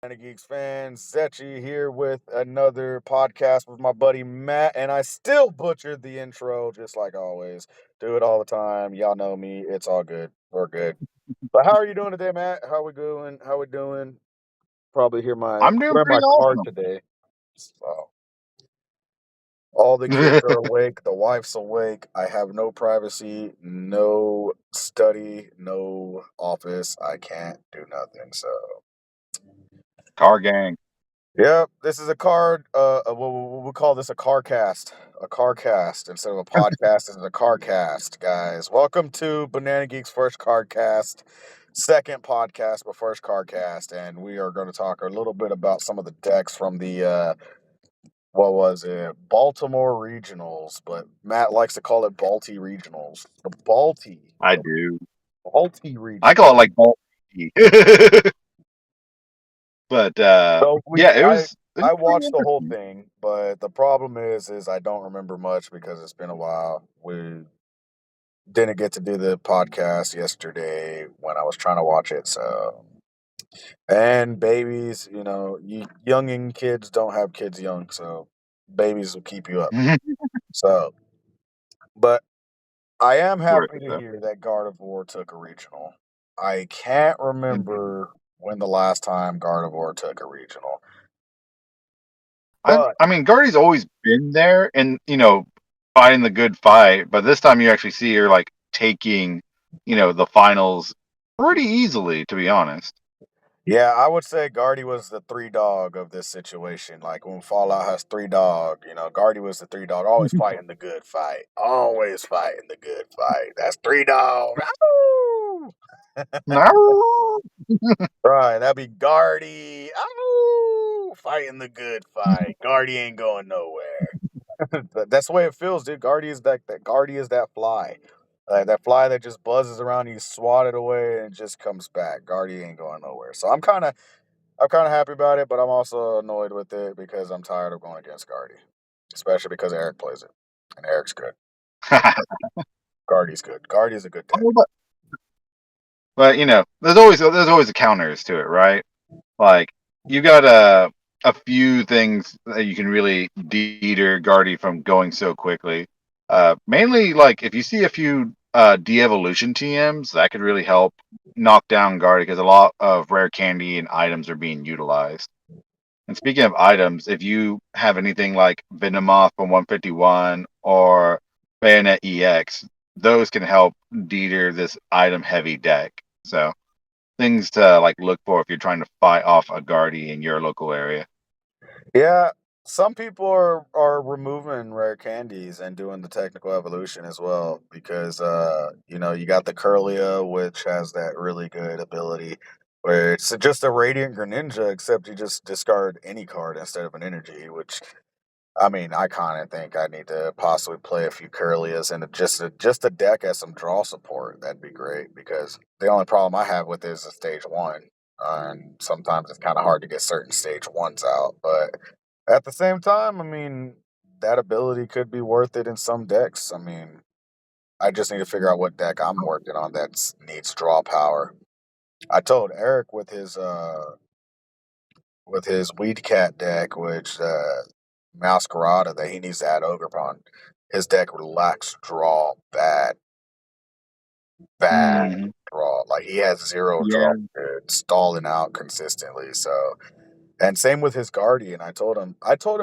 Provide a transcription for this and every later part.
Planet Geeks fans, Zetchi here with another podcast with my buddy Matt, and I still butchered the intro just like always. Do it all the time. Y'all know me. It's all good. We're good. But how are you doing today, Matt? How we doing? How we doing? Probably I'm doing hear my pretty car awesome. today. So all the kids are awake. The wife's awake. I have no privacy, no study, no office. I can't do nothing. So Car gang. yep, this is a card. We'll call this a car cast instead of a podcast. This is a car cast, guys. Welcome to Banana Geeks' first card cast, second podcast, but first card cast, and we are going to talk a little bit about some of the decks from the what was it, Baltimore Regionals, but Matt likes to call it Balti Regionals. I The do. Balti I Regional. call it like bulk. but So yeah, it was I pretty watched the whole interesting. thing, but the problem is I don't remember much because it's been a while. We didn't get to do the podcast yesterday when I was trying to watch it. So and babies, younging kids don't have kids young, so babies will keep you up. So, but I am happy to Sort hear that Gardevoir took a regional. I can't remember when the last time Gardevoir took a regional, but I mean, Guardy's always been there, and fighting the good fight. But this time, you actually see her like taking, the finals pretty easily. To be honest. yeah, I would say Guardy was the three dog of this situation. Like when Fallout has three dog, Guardy was the three dog, always fighting the good fight. Always fighting the good fight. That's three dog. Ow! No. Right, that'd be Guardy. Ow! Fighting the good fight. Guardy ain't going nowhere. That's the way it feels, dude. Guardy is that Guardy is that fly. That fly that just buzzes around, you swat it away and it just comes back. Guardy ain't going nowhere. So I'm kinda happy about it, but I'm also annoyed with it because I'm tired of going against Guardy. Especially because Eric plays it. And Eric's good. Guardy's good. Guardy's a good deck. Oh, but there's always the counters to it, right? Like you got a few things that you can really deter Guardy from going so quickly. Mainly like if you see a few de-evolution TMs, that could really help knock down Guardy because a lot of rare candy and items are being utilized. And speaking of items, if you have anything like Venomoth from 151 or Bayonet EX, those can help deter this item heavy deck. So things to like look for if you're trying to fight off a Guardy in your local area. Yeah, some people are removing rare candies and doing the technical evolution as well because you got the Curlia, which has that really good ability where it's just a Radiant Greninja, except you just discard any card instead of an energy, which I mean, I kind of think I need to possibly play a few Curlias and just a deck as some draw support. That'd be great because the only problem I have with it is the stage one, and sometimes it's kind of hard to get certain stage ones out. But at the same time, I mean, that ability could be worth it in some decks. I mean, I just need to figure out what deck I'm working on that needs draw power. I told Eric with his Weed Cat deck, which Masquerada, that he needs to add Ogerpon. His deck lacks draw, bad Hmm. draw. Like he has zero draw, Yeah. stalling out consistently. So, and same with his Guardian. I told him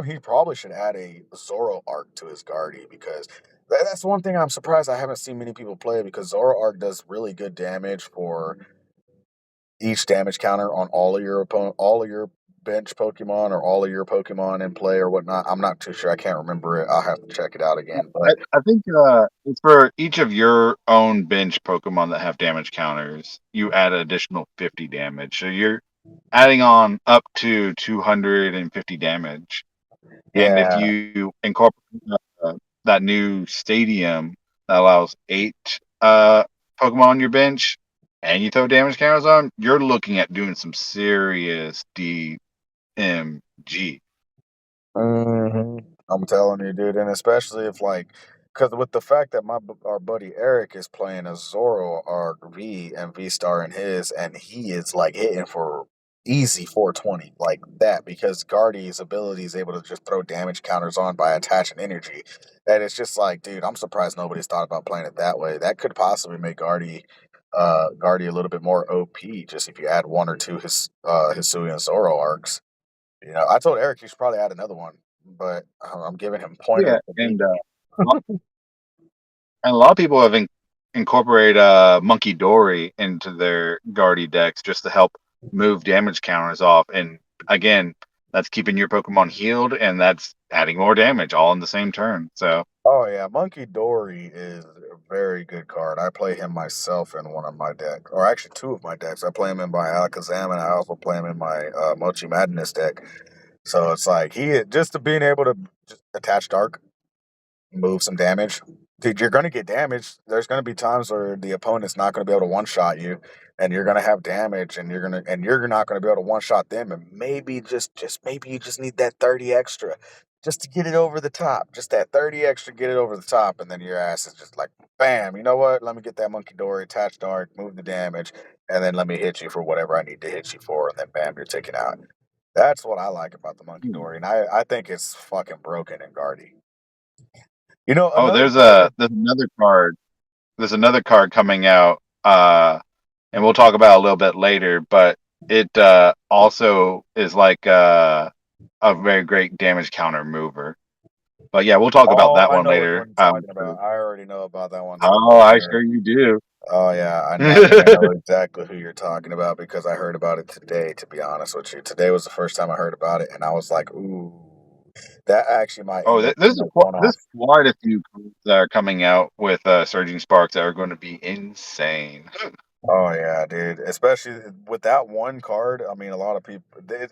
he probably should add a Zoro arc to his Guardian because that's one thing I'm surprised I haven't seen many people play because Zoro arc does really good damage for each damage counter on all of your bench Pokemon or all of your Pokemon in play or whatnot. I'm not too sure. I can't remember it. I'll have to check it out again. I, But I think it's for each of your own bench Pokemon that have damage counters, you add an additional 50 damage. So you're adding on up to 250 damage. And if yeah, you incorporate that new stadium that allows 8 Pokemon on your bench and you throw damage counters on, you're looking at doing some serious DMG. I'm telling you, dude, and especially if because with the fact that our buddy Eric is playing a Zoro arc V and V Star in his, and he is like hitting for easy 420 like that because Guardy's ability is able to just throw damage counters on by attaching energy. And it's just like, dude, I'm surprised nobody's thought about playing it that way. That could possibly make Guardy a little bit more OP just if you add one or two Hisui and Zoro arcs. I told Eric you should probably add another one, but I'm giving him Yeah, pointers to be. and a lot of people have incorporated Monkey Dory into their Guardy decks just to help move damage counters off. And again, that's keeping your Pokemon healed, and that's adding more damage all in the same turn. So, Oh yeah, Monkey Dory is a very good card. I play him myself in one of my decks, or actually two of my decks. I play him in my Alakazam, and I also play him in my Mochi Madness deck. So it's like he just to being able to just attach Dark, move some damage. Dude, you're gonna get damaged. There's gonna be times where the opponent's not gonna be able to one shot you, and you're gonna have damage, and you're not gonna be able to one shot them, and maybe just maybe you just need that 30 extra, just to get it over the top. Just that 30 extra, get it over the top, and then your ass is just like, bam. You know what? Let me get that Monkey Dory, attach Dark, move the damage, and then let me hit you for whatever I need to hit you for, and then bam, you're taken out. That's what I like about the Monkey Dory, and I think it's fucking broken in Guardy. oh, Another card. there's another card. There's another card coming out, and we'll talk about it a little bit later. But it also is like a very great damage counter mover. But yeah, we'll talk about Oh, that I one know which later. one you're talking about. I already know about that one too. Oh, I sure you do. Oh yeah, I think I know exactly who you're talking about because I heard about it today. To be honest with you, today was the first time I heard about it, and I was like, "Ooh, that actually might Oh, end up being there's a one-off." quite a few cards that are coming out with Surging Sparks that are going to be insane. Oh yeah, dude. Especially with that one card. I mean, a lot of people.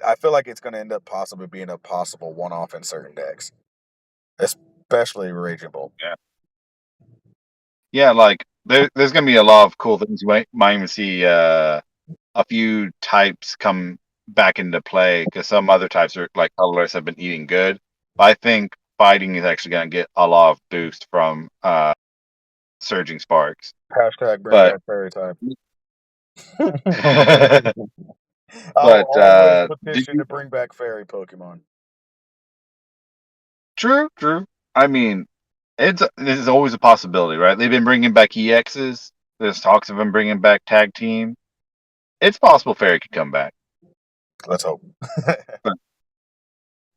I feel like it's going to end up possibly being a possible one-off in certain decks, especially Raging Bolt. Yeah, yeah, like there's going to be a lot of cool things. You might even see a few types come back into play because some other types are like colorless have been eating good. But I think fighting is actually going to get a lot of boost from Surging Sparks. Hashtag bring But back fairy type. I will but always did petition you? to bring back fairy Pokemon. True, true. I mean, this is always a possibility, right? They've been bringing back EXs. There's talks of them bringing back Tag Team. It's possible Fairy could come back. Let's hope. But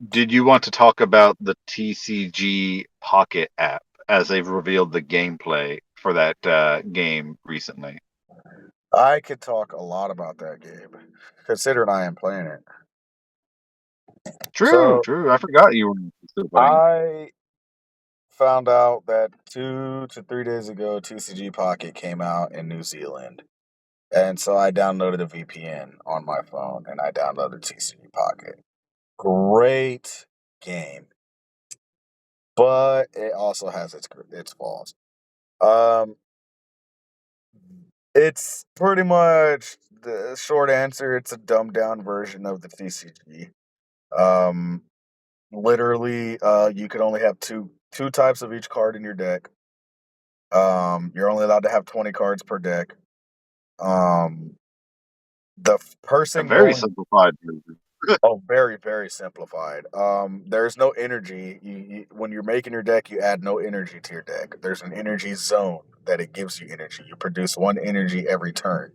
did you want to talk about the TCG Pocket app as they've revealed the gameplay for that game recently? I could talk a lot about that game, considering I am playing it. True, So true. I forgot you were still playing it. I found out that 2 to 3 days ago, TCG Pocket came out in New Zealand. And so I downloaded a VPN on my phone and I downloaded TCG Pocket. Great game, but it also has its flaws. Um, it's pretty much the short answer. It's a dumbed down version of the TCG. Um, Literally, you could only have two types of each card in your deck. You're only allowed to have 20 cards per deck. Um, A person very going. simplified version. Oh, very, very simplified. There's no energy. When you're making your deck, you add no energy to your deck. There's an energy zone that it gives you energy. You produce one energy every turn,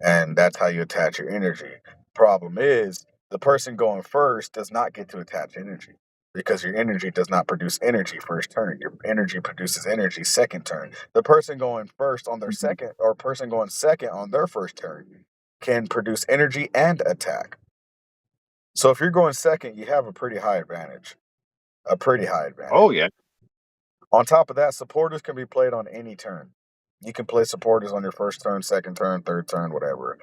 and that's how you attach your energy. Problem is, the person going first does not get to attach energy because your energy does not produce energy first turn. Your energy produces energy second turn. The person going first on their Mhm. second or person going second on their first turn can produce energy and attack. So if you're going second, you have a pretty high advantage. A pretty high advantage. Oh yeah. On top of that, supporters can be played on any turn. You can play supporters on your first turn, second turn, third turn, whatever.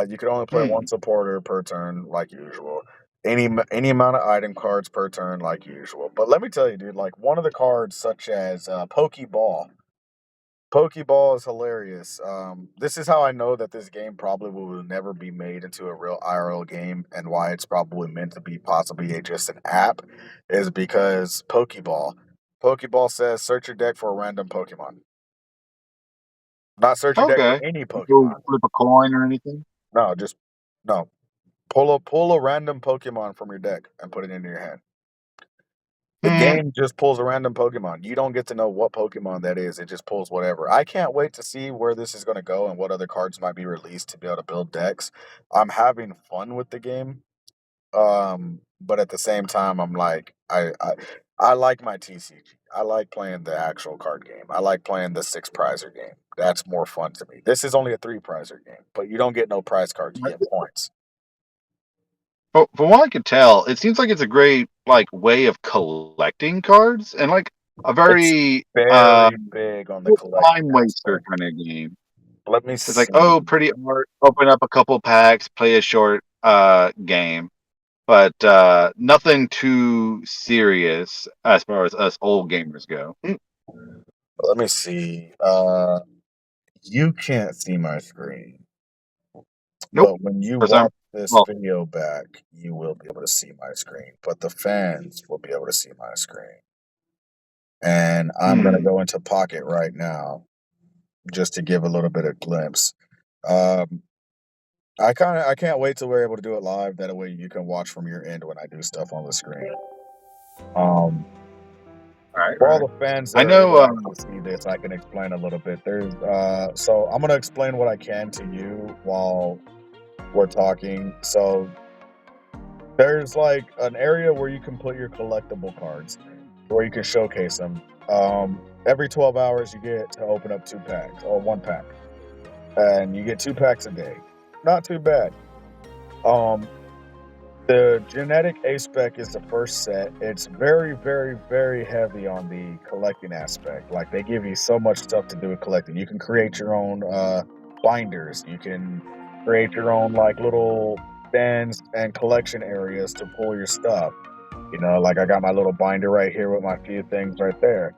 You can only play one Hmm. supporter per turn, like usual. Any amount of item cards per turn, like usual. But let me tell you, dude, like one of the cards, such as Pokeball. Pokeball is hilarious. This is how I know that this game probably will never be made into a real IRL game, and why it's probably meant to be possibly just an app, is because Pokeball. Pokeball says search your deck for a random Pokemon. Not search your deck for Okay. any Go Pokemon. flip a coin or anything? No, just no. pull a random Pokemon from your deck and put it into your hand. The Hmm. game just pulls a random Pokemon. You don't get to know what Pokemon that is. It just pulls whatever. I can't wait to see where this is going to go and what other cards might be released to be able to build decks. I'm having fun with the game. But at the same time, I'm like, I like my TCG. I like playing the actual card game. I like playing the six prizer game. That's more fun to me. This is only a three prizer game, but you don't get no prize cards. You get points. But from what I could tell, it seems like it's a great like way of collecting cards and like a It's very very big on the collecting time waster aspect. kind of game. Let me It's like, see. oh, pretty art, open up a couple packs, play a short game, but nothing too serious as far as us old gamers go. Let me see. You can't see my screen, Nope. but when you 'Cause I'm watch this well, video back, you will be able to see my screen. But the fans will be able to see my screen. And I'm gonna hmm, go into Pocket right now just to give a little bit of glimpse. Um, I can't wait till we're able to do it live. That way you can watch from your end when I do stuff on the screen. Um, right, for all right. the fans that I are able know. to actually see this, I can explain a little bit. So I'm gonna explain what I can to you while we're talking. So there's like an area where you can put your collectible cards, where you can showcase them. Every 12 hours, you get to open up two packs or one pack, and you get two packs a day. Not too bad. Um, the genetic A spec is the first set. It's very, very, very heavy on the collecting aspect. Like they give you so much stuff to do with collecting. You can create your own binders. You can create your own like little bins and collection areas to pull your stuff. You know, like I got my little binder right here with my few things right there.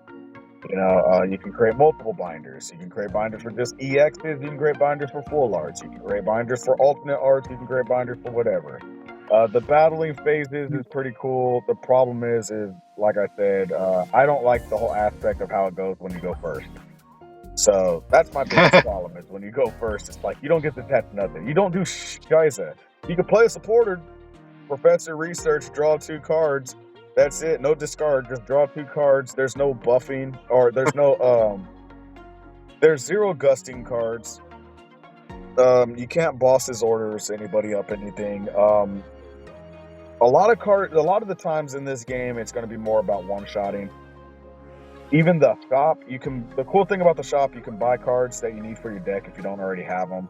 You can create multiple binders. You can create binders for just EXs. You can create binders for full arts. You can create binders for alternate arts. You can create binders for whatever. The battling phases is pretty cool. The problem is like I said, I don't like the whole aspect of how it goes when you go first. So that's my biggest problem is when you go first, it's like you don't get to touch nothing. You don't do shiza. You can play a supporter, Professor Research, draw two cards. That's it. No discard. Just draw two cards. There's no buffing or there's zero gusting cards. You can't boss his orders, anybody up anything. A lot of the times in this game, it's going to be more about one-shotting. Even the shop, the cool thing about the shop, you can buy cards that you need for your deck if you don't already have them.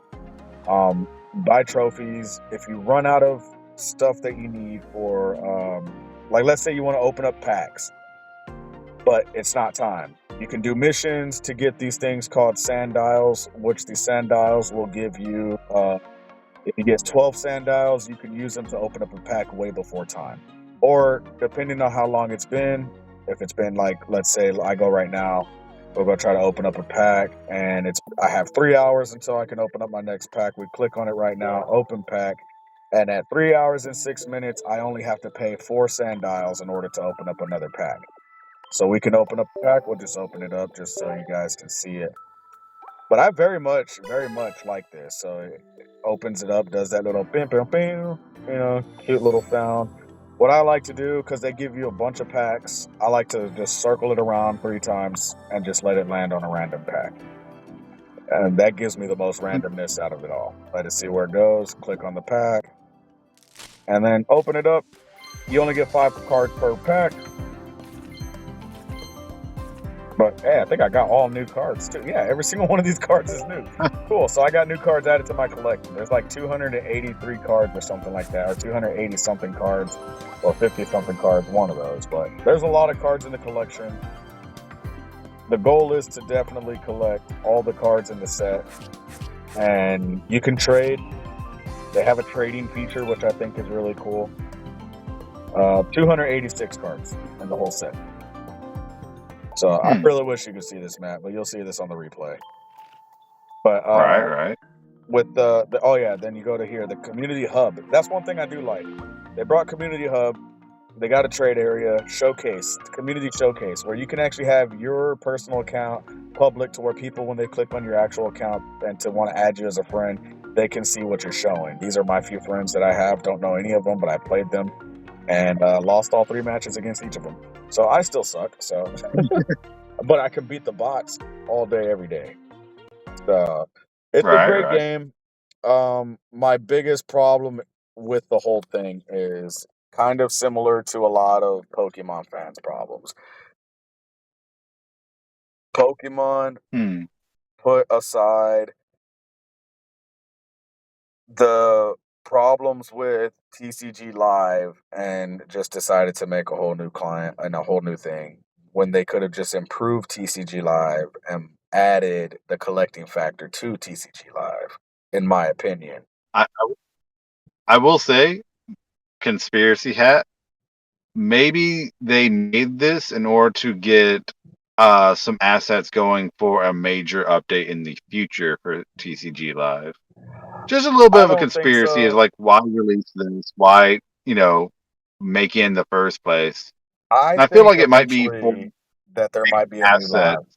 Buy trophies. If you run out of stuff that you need for, like, let's say you want to open up packs, but it's not time. You can do missions to get these things called sandials, which the sandials will give you. If you get 12 sandials, you can use them to open up a pack way before time. Or depending on how long it's been, if it's been like, let's say I go right now, we're gonna try to open up a pack, and I have 3 hours until I can open up my next pack. We click on it right now, open pack, and at 3 hours and 6 minutes, I only have to pay 4 sandials in order to open up another pack. So we can open up the pack. We'll just open it up just so you guys can see it. But I very much like this. So it opens it up, does that little bim, bim, bim, cute little sound. What I like to do, because they give you a bunch of packs, I like to just circle it around 3 times and just let it land on a random pack. And that gives me the most randomness out of it all. Let it see where it goes, click on the pack, and then open it up. You only get 5 cards per pack. But yeah, I think I got all new cards too. Yeah, every single one of these cards is new. Cool. So I got new cards added to my collection. There's like 283 cards or something like that, or 280 something cards, or 50 something cards, one of those. But there's a lot of cards in the collection. The goal is to definitely collect all the cards in the set, and you can trade. They have a trading feature, which I think is really cool. 286 cards in the whole set. So I really wish you could see this, Matt, but you'll see this on the replay. But Right. with then you go to here, the community hub. That's one thing I do like. They brought community hub. They got a trade area, showcase, community showcase, where you can actually have your personal account public to where people, when they click on your actual account and to want to add you as a friend, they can see what you're showing. These are my few friends that I have. Don't know any of them, but I played them and lost all 3 matches against each of them. So I still suck. So, but I can beat the bots all day, every day. So it's a Right, great right. game. My biggest problem with the whole thing is kind of similar to a lot of Pokemon fans' problems. Pokemon Hmm. put aside the problems with TCG Live and just decided to make a whole new client and a whole new thing when they could have just improved TCG Live and added the collecting factor to TCG Live, in my opinion. I will say, conspiracy hat. Maybe they made this in order to get some assets going for a major update in the future for TCG Live. Just a little bit I of a don't think conspiracy is so. like, why release this? Why, make it in the first place? I And I feel think like it might be for eventually that there maybe might be a new live. assets.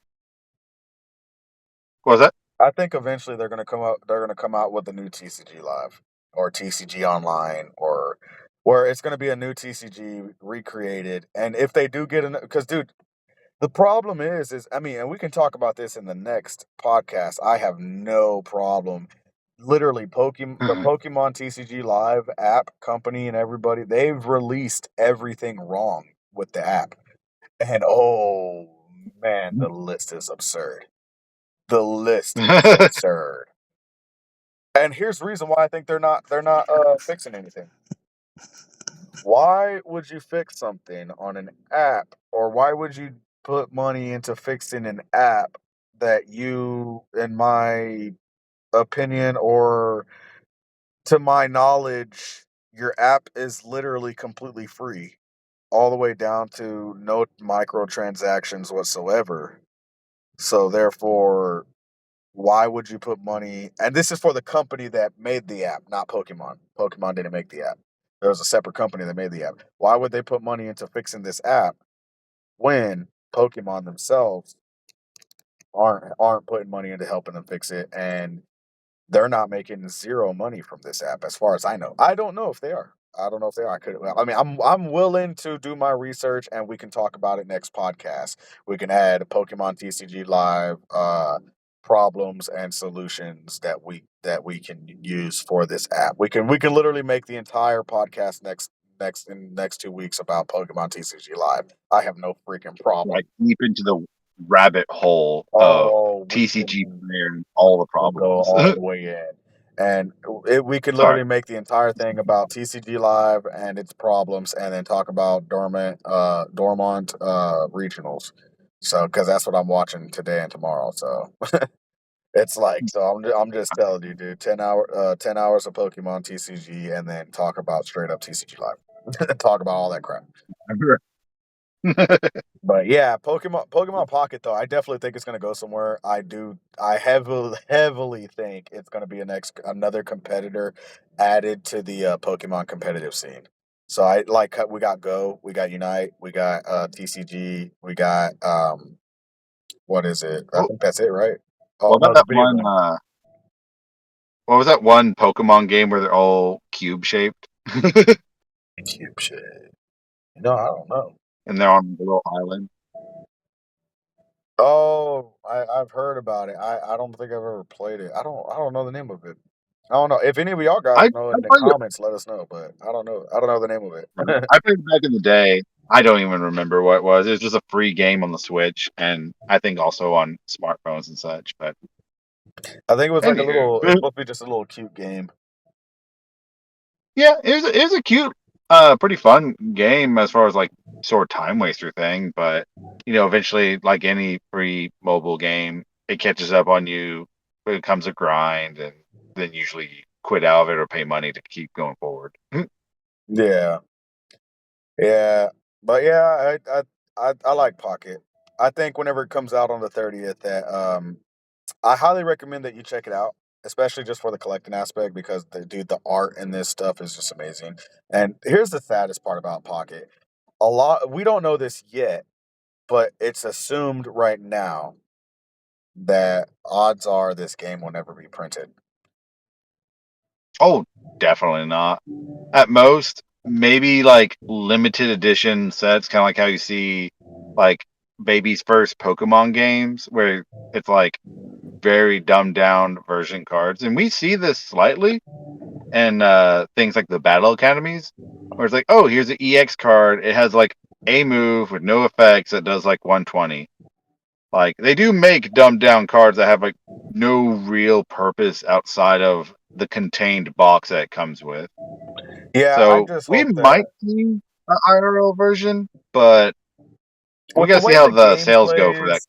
What was that? I think eventually they're gonna come out. They're gonna come out with a new TCG Live or TCG Online, or where it's gonna be a new TCG recreated. And if they do get an, because dude, the problem is I mean, and we can talk about this in the next podcast. I have no problem. Literally, the Pokemon TCG Live app company and everybody, they've released everything wrong with the app. And oh man, the list is absurd. The list is absurd. And here's the reason why I think they're not fixing anything. Why would you fix something on an app, or why would you put money into fixing an app that you, in my opinion, or to my knowledge, your app is literally completely free, all the way down to no microtransactions whatsoever. So therefore, why would you put money? And this is for the company that made the app, not Pokemon. Pokemon didn't make the app. There was a separate company that made the app. Why would they put money into fixing this app when Pokemon themselves aren't putting money into helping them fix it, and they're not making zero money from this app, as far as I know. I don't know if they are. I don't know if they are. I could. I mean, I'm willing to do my research, and we can talk about it next podcast. We can add Pokemon TCG Live problems and solutions that we can use for this app. We can literally make the entire podcast next 2 weeks about Pokemon TCG Live. I have no freaking problem. Like deep into the rabbit hole of Oh, we TCG can. player and all the We'll go problems. all the way in. And we could Sorry. literally make the entire thing about TCG Live and its problems, and then talk about Dormont regionals. So, because that's what I'm watching today and tomorrow. So it's like, so I'm just telling you, dude, 10 hours of Pokemon TCG, and then talk about straight up TCG Live, talk about all that crap. But yeah, Pokemon Pocket though, I definitely think it's gonna go somewhere. I do. I heavily think it's gonna be another competitor added to the Pokemon competitive scene. So I like we got Go, we got Unite, we got TCG, we got what is it? I Oh, think that's it, right? Oh what no, about the that video one? game. What was that one Pokemon game where they're all cube shaped Cube shit. No, I don't know. and they're on a little island? Oh, I've heard about it. I don't think I've ever played it. I don't know the name of it. I don't know. If any of y'all guys know I in the played it. comments, let us know. But I don't know. I don't know the name of it. I played it back in the day. I don't even remember what it was. It was just a free game on the Switch, and I think also on smartphones and such. But I think it was like a anywho, little. It's supposed to be just a little cute game. yeah, it was a cute, pretty fun game as far as like sort of time waster thing. But eventually, like any free mobile game, it catches up on you. It becomes a grind, and then usually you quit out of it or pay money to keep going forward. Yeah, yeah, but yeah, I like Pocket. I think whenever it comes out on the 30th, that I highly recommend that you check it out, especially just for the collecting aspect, because the art in this stuff is just amazing. And here's the saddest part about Pocket. We don't know this yet, but it's assumed right now that odds are this game will never be printed. Oh, definitely not. At most, maybe like limited edition sets, kind of like how you see like baby's first Pokemon games, where it's like very dumbed down version cards. And we see this slightly in things like the Battle Academies, where it's like, oh, here's an EX card. It has like a move with no effects that does like 120. Like they do make dumbed down cards that have like no real purpose outside of the contained box that it comes with. Yeah, I So just we hope might that see an IRL version, but we with gotta the see way how the the game sales go for that. plays,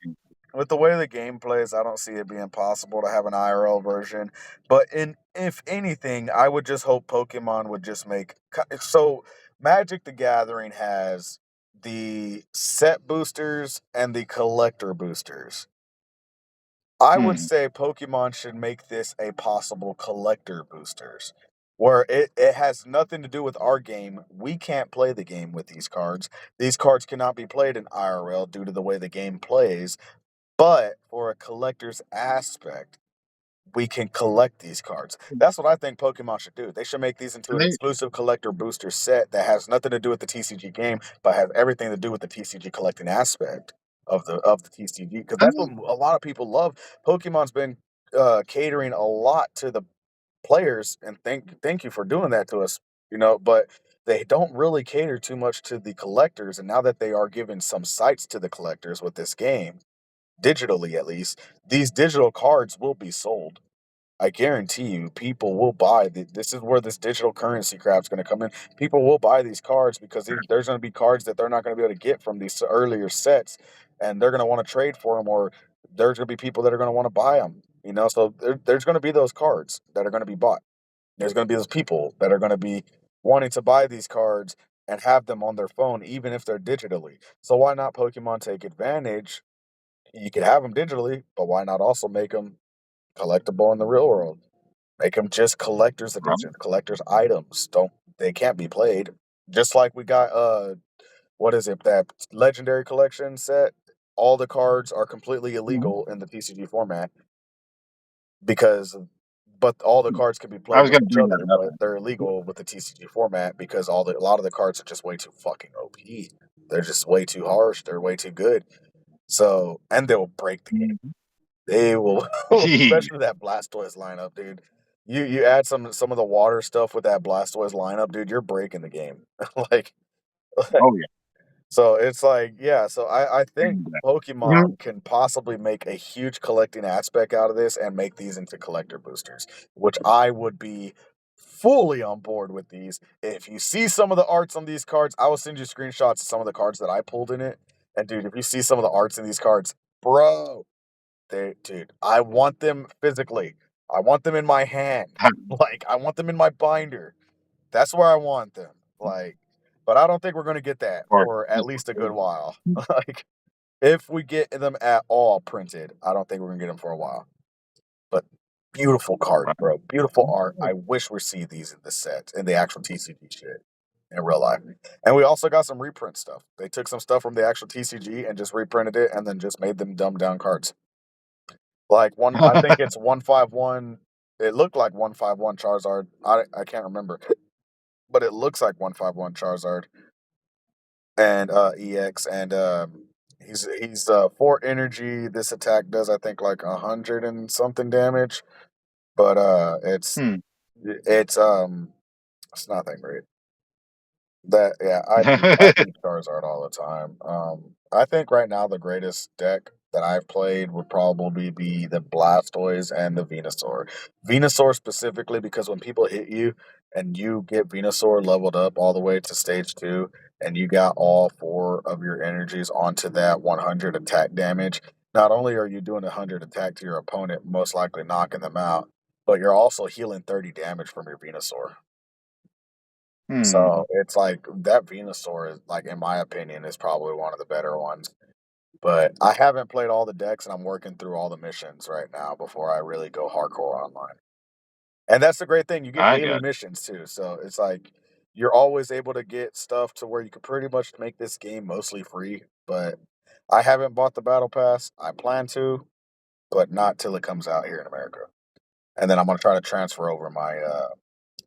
with the way the game plays, I don't see it being possible to have an IRL version. But in if anything, I would just hope Pokemon would just make so Magic the Gathering has the set boosters and the collector boosters. I would Hmm. say Pokemon should make this a possible collector boosters. Where it has nothing to do with our game. We can't play the game with these cards. These cards cannot be played in IRL due to the way the game plays. But for a collector's aspect, we can collect these cards. That's what I think Pokemon should do. They should make these into And an they, exclusive collector booster set that has nothing to do with the TCG game, but has everything to do with the TCG collecting aspect of the TCG. Because I that's what mean, a lot of people love. Pokemon's been catering a lot to the players, and thank you for doing that to us. But they don't really cater too much to the collectors. And now that they are giving some sites to the collectors with this game, digitally at least, these digital cards will be sold. I guarantee you, people will buy. This is where this digital currency crap's going to come in. People will buy these cards because there's going to be cards that they're not going to be able to get from these earlier sets, and they're going to want to trade for them, or there's going to be people that are going to want to buy them. So there's going to be those cards that are going to be bought. There's going to be those people that are going to be wanting to buy these cards and have them on their phone, even if they're digitally. So why not Pokemon take advantage? You could have them digitally, but why not also make them collectible in the real world? Make them just collector's right? edition, collector's items. Don't They can't be played. Just like we got what is it, that legendary collection set? All the cards are completely Mhm. illegal in the TCG format because but all the cards can be I played was with gonna each bring other, that up. but they're illegal with the TCG format because a lot of the cards are just way too fucking OP. They're just way too harsh. They're way too good. So, and they'll break the game. Mhm. They will, especially that Blastoise lineup, dude. You add some of the water stuff with that Blastoise lineup, dude. You're breaking the game. like, Oh yeah. so it's like, yeah. So I think And, mhm. Pokemon can possibly make a huge collecting aspect out of this and make these into collector boosters, which I would be fully on board with these. If you see some of the arts on these cards, I will send you screenshots of some of the cards that I pulled in it. And dude, if you see some of the arts in these cards, bro, dude, I want them physically. I want them in my hand. Like, I want them in my binder. That's where I want them. Like, but I don't think we're gonna get that Or for at least a good while. Like, if we get them at all printed, I don't think we're gonna get them for a while. But beautiful cards, bro. Beautiful art. I wish we see these in the set, in the actual TCG shit in real life. And we also got some reprint stuff. They took some stuff from the actual TCG and just reprinted it and then just made them dumbed down cards. Like I think it's 151. It looked like 151 Charizard. I can't remember, but it looks like 151 Charizard and EX, and he's 4 energy. This attack does, I think, like 100 and something damage, but Hmm. it's nothing great. That yeah, I beat Charizard all the time. I think right now the greatest deck that I've played would probably be the Blastoise and the Venusaur. Venusaur specifically because when people hit you and you get Venusaur leveled up all the way to stage 2 and you got all 4 of your energies onto that 100 attack damage, not only are you doing 100 attack to your opponent, most likely knocking them out, but you're also healing 30 damage from your Venusaur. Hmm. So it's like that Venusaur is like, in my opinion, is probably one of the better ones. But I haven't played all the decks and I'm working through all the missions right now before I really go hardcore online. And that's the great thing. You get I daily got missions too. So it's like you're always able to get stuff to where you can pretty much make this game mostly free. But I haven't bought the battle pass. I plan to, but not till it comes out here in America. And then I'm gonna try to transfer over my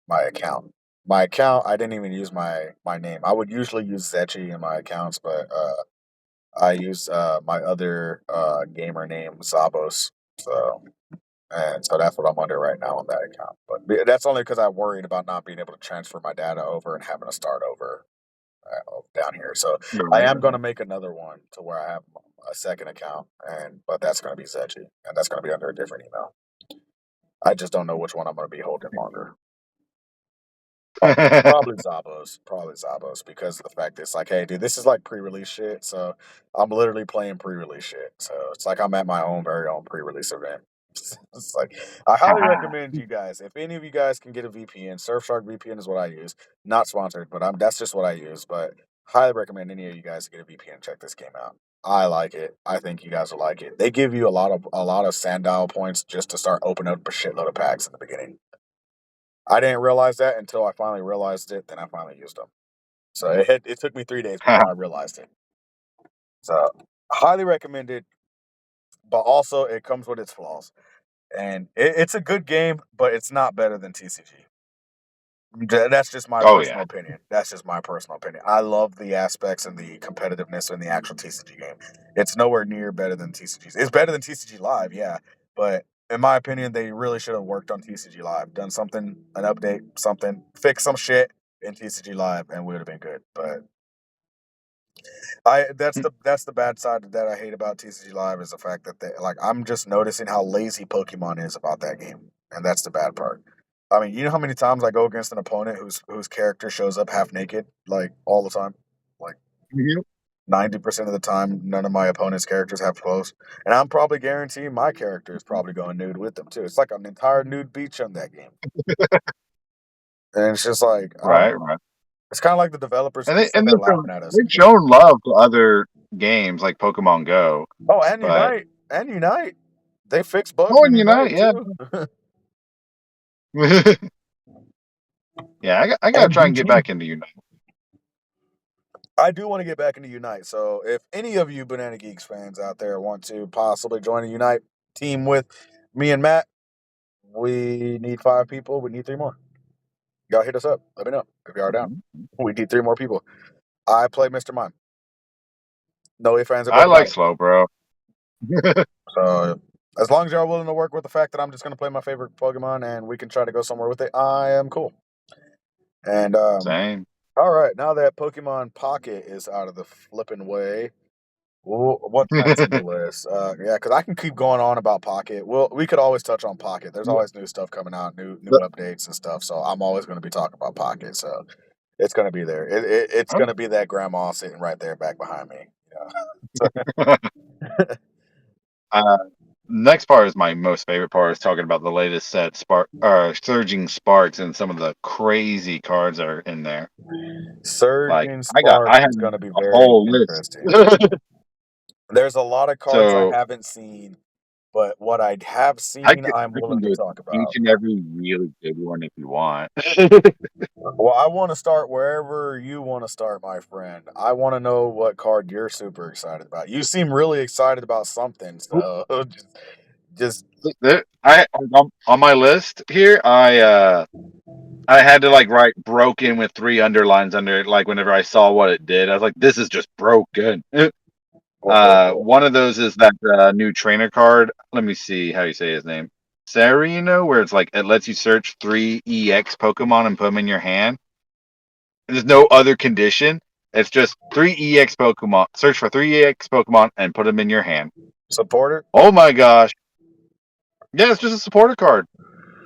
my account. My account, I didn't even use my name. I would usually use Zetchi in my accounts, but I use my other gamer name Zabos. So and so that's what I'm under right now on that account. But that's only because I'm worried about not being able to transfer my data over and having to start over down here. So I am going to make another one to where I have a second account, and but that's going to be Zetchi, and that's going to be under a different email. I just don't know which one I'm going to be holding longer. Probably Zabos, because of the fact that it's like, hey, dude, this is like pre-release shit. So I'm literally playing pre-release shit. So it's like I'm at my own very own pre-release event. It's like I highly recommend you guys. If any of you guys can get a VPN, Surfshark VPN is what I use. Not sponsored, but that's just what I use. But highly recommend any of you guys to get a VPN and check this game out. I like it. I think you guys will like it. They give you a lot of sandal points just to start opening up a shitload of packs in the beginning. I didn't realize that until I finally realized it. Then I finally used them. So it took me 3 days before I realized it. So highly recommended, but also it comes with its flaws. And it's a good game, but it's not better than TCG. That's just my Oh personal yeah. opinion. That's just my personal opinion. I love the aspects and the competitiveness in the actual TCG game. It's nowhere near better than TCG. It's better than TCG Live, yeah, but in my opinion, they really should have worked on TCG Live, done something, an update, something, fix some shit in TCG Live, and we would have been good. But I that's the bad side that I hate about TCG Live is the fact that I'm just noticing how lazy Pokemon is about that game, and that's the bad part. I mean, you know how many times I go against an opponent whose character shows up half naked, like all the time, like Mhm. 90% of the time, none of my opponent's characters have clothes, and I'm probably guaranteeing my character is probably going nude with them too. It's like an entire nude beach on that game, and it's just like I don't Right, know. right. It's kind of like the developers And are they just sitting and there laughing at us. they've shown love to other games like Pokemon Go, Oh, and but Unite. They fixed bugs oh, in and Unite, Unite yeah. too. Yeah, I gotta And try and get BG. back into Unite. I do want to get back into Unite. So if any of you Banana Geeks fans out there want to possibly join a Unite team with me and Matt, we need 5 people. We need 3 more. Y'all hit us up. Let me know if y'all are down. Mhm. We need 3 more people. I play Mr. Mime. No ifs, ands, or I buts like about it. slow, bro. So as long as y'all are willing to work with the fact that I'm just going to play my favorite Pokemon and we can try to go somewhere with it, I am cool. And Same. all right, now that Pokemon Pocket is out of the flipping way, what's next on the list? Yeah, because I can keep going on about Pocket. We could always touch on Pocket. There's always new stuff coming out, new updates and stuff. So I'm always going to be talking about Pocket. So it's going to be there. It's going to be that grandma sitting right there back behind me. uh, next part is my most favorite part. Is talking about the latest set, surging sparks, and some of the crazy cards that are in there. Like Surging I Sparks have is going to be a very whole list. interesting. There's a lot of cards I So haven't seen, but what I have seen, I'm I willing can to do talk each about. and every really good one if you want. Well, I want to start wherever you want to start, my friend. I want to know what card you're super excited about. You seem really excited about something, so just I on my list here, I had to like write broken with 3 underlines under it. Like whenever I saw what it did, I was like, this is just broken. One of those is that new trainer card. Let me see how you say his name. Sarino, where it's like it lets you search 3 EX Pokemon and put them in your hand. There's no other condition. It's just 3 EX Pokemon. Search for 3 EX Pokemon and put them in your hand. supporter. Oh my gosh. Yeah, it's just a supporter card.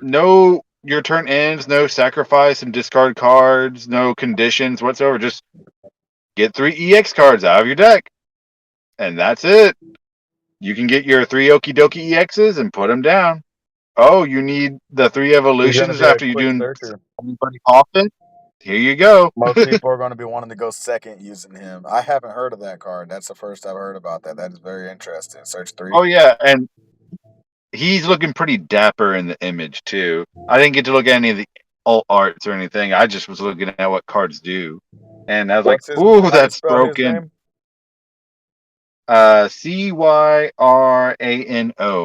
No, your turn ends, no sacrifice and discard cards, no conditions whatsoever. Just get 3 EX cards out of your deck. And that's it. You can get your 3 Okie dokie EXs and put them down. Oh, you need the 3 evolutions Be a after you quick do searcher. anybody often? Here you go. Most people are going to be wanting to go second using him. I haven't heard of that card. That's the first I've heard about that. That is very interesting. Search three. Oh yeah, and he's looking pretty dapper in the image too. I didn't get to look at any of the alt arts or anything. I just was looking at what cards do, and I was like, What's his? "Ooh, How do you that's spell his broken." name? Cyrano,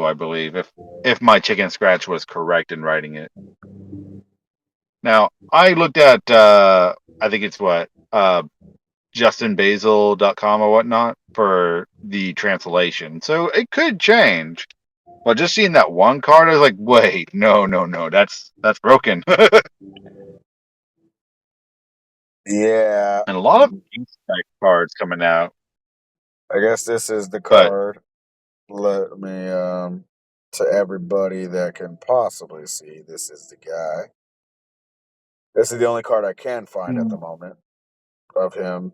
I believe, if my chicken scratch was correct in writing it. Now, I looked at I think it's what justinbasil.com or whatnot for the translation. So it could change. But just seeing that one card, I was like, wait, no, no, no, that's broken. Yeah, And a lot of inspect cards coming out. I guess this is the But card. Let me to everybody that can possibly see, this is the guy. This is the only card I can find at the moment of him.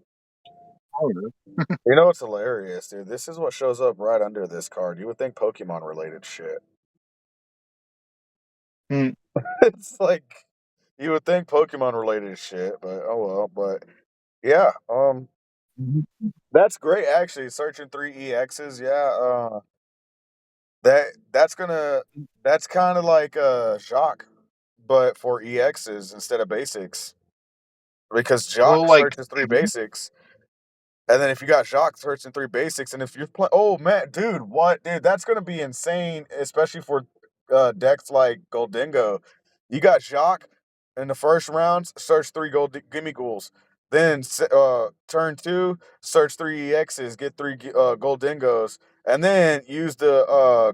You know what's hilarious, dude? This is what shows up right under this card. You would think Pokemon related shit. mm, It's like you would think Pokemon related shit, but oh well. But yeah, that's great actually. Searching 3 EXs, yeah. That's gonna that's kind of like Shock, but for EXs instead of basics. Because well, Jock like, searches 3 basics, and then if you got Jock searching 3 basics, and if you're playing, oh man, dude, what, dude, that's gonna be insane, especially for decks like Goldingo. You got Jock in the first round, search 3 Gimme Ghouls. Then turn two, search 3 EXs, get 3 Goldingos, and then use the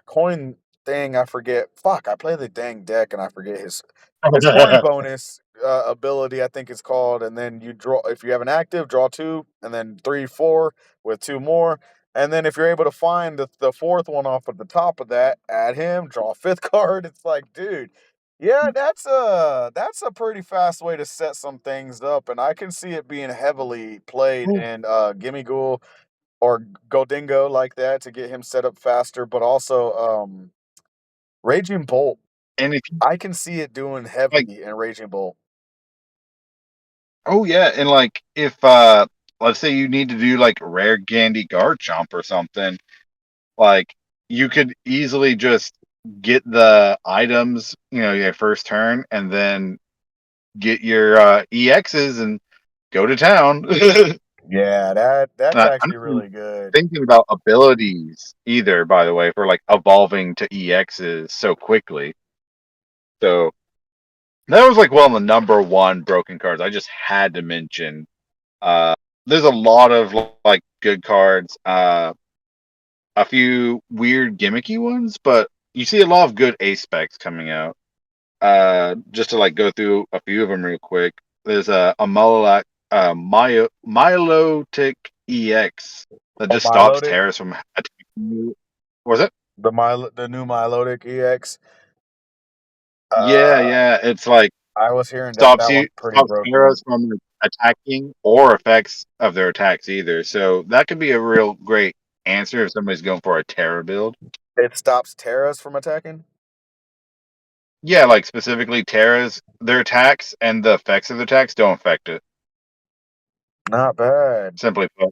coin thing. I forget. Fuck, I play the dang deck and I forget his coin bonus ability, I think it's called, and then you draw if you have an active, draw two, and then three, four with two more. And then if you're able to find the fourth one off at the top of that, add him, draw a fifth card. It's like, dude, yeah, that's a pretty fast way to set some things up, and I can see it being heavily played in Gimme Ghoul or Goldingo like that to get him set up faster, but also Raging Bolt. and if you I can see it doing like, heavy in Raging Bolt. oh yeah, and like if let's say you need to do like rare Gandy guard jump or something, like you could easily just get the items, your first turn, and then get your EXs and go to town. Yeah, that's I'm actually not even really good. thinking about abilities either, by the way, for like evolving to EXs so quickly. So that was like one of the number one broken cards. I just had to mention. Uh, there's a lot of like good cards, a few weird gimmicky ones, but you see a lot of good ace specs coming out. Just to like go through a few of them real quick. There's a Milotic Milotic EX that Oh, just stops Milotic, terrorists from attacking you. Was it? the new Milotic EX. Yeah, Uh, yeah. It's like I was hearing that stops that you one's pretty stops broken. terrorists from attacking or effects of their attacks either. So that could be a real great answer if somebody's going for a terror build. It stops Terras from attacking. Yeah, like specifically Terra's their attacks and the effects of the attacks don't affect it. Not bad. Simply put.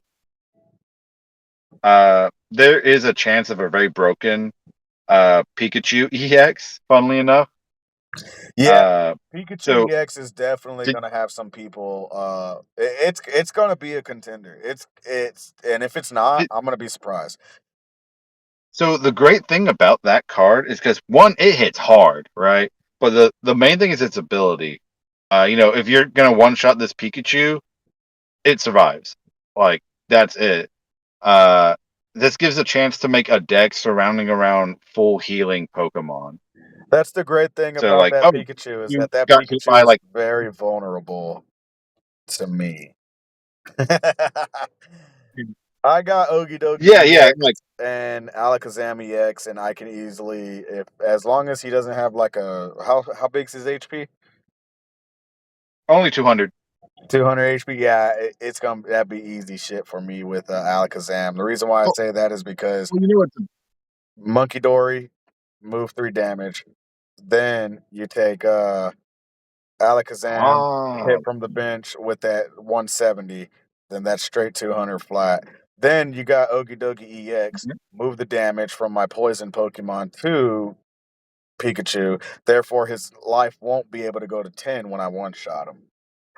There is a chance of a very broken Pikachu EX, funnily enough. Yeah, Uh Pikachu so EX is definitely the, gonna have some people. It's gonna be a contender. It's and if it's not, it, I'm gonna be surprised. so the great thing about that card is because one, it hits hard, right? But the main thing is its ability. If you're gonna one shot this Pikachu, it survives. Like that's it. Uh this gives a chance to make a deck surrounding around full healing Pokemon. That's the great thing So about like, that oh, Pikachu is you that got hit Pikachu by is like, very vulnerable to me. I got Ogie Dogie yeah, yeah, EX like and Alakazam EX, and I can easily, if as long as he doesn't have like a how big's his HP? only 200. 200 HP. Yeah, it's gonna that'd be easy shit for me with Alakazam. The reason why I Oh, say that is because well, you know what? Monkey Dory, move 3 damage. Then you take Alakazam, Ah, hit from the bench with that 170, then that's straight 200 flat. Then you got Okie Dokie EX, mhm. move the damage from my poison Pokemon to Pikachu. Therefore, his life won't be able to go to 10 when I one shot him.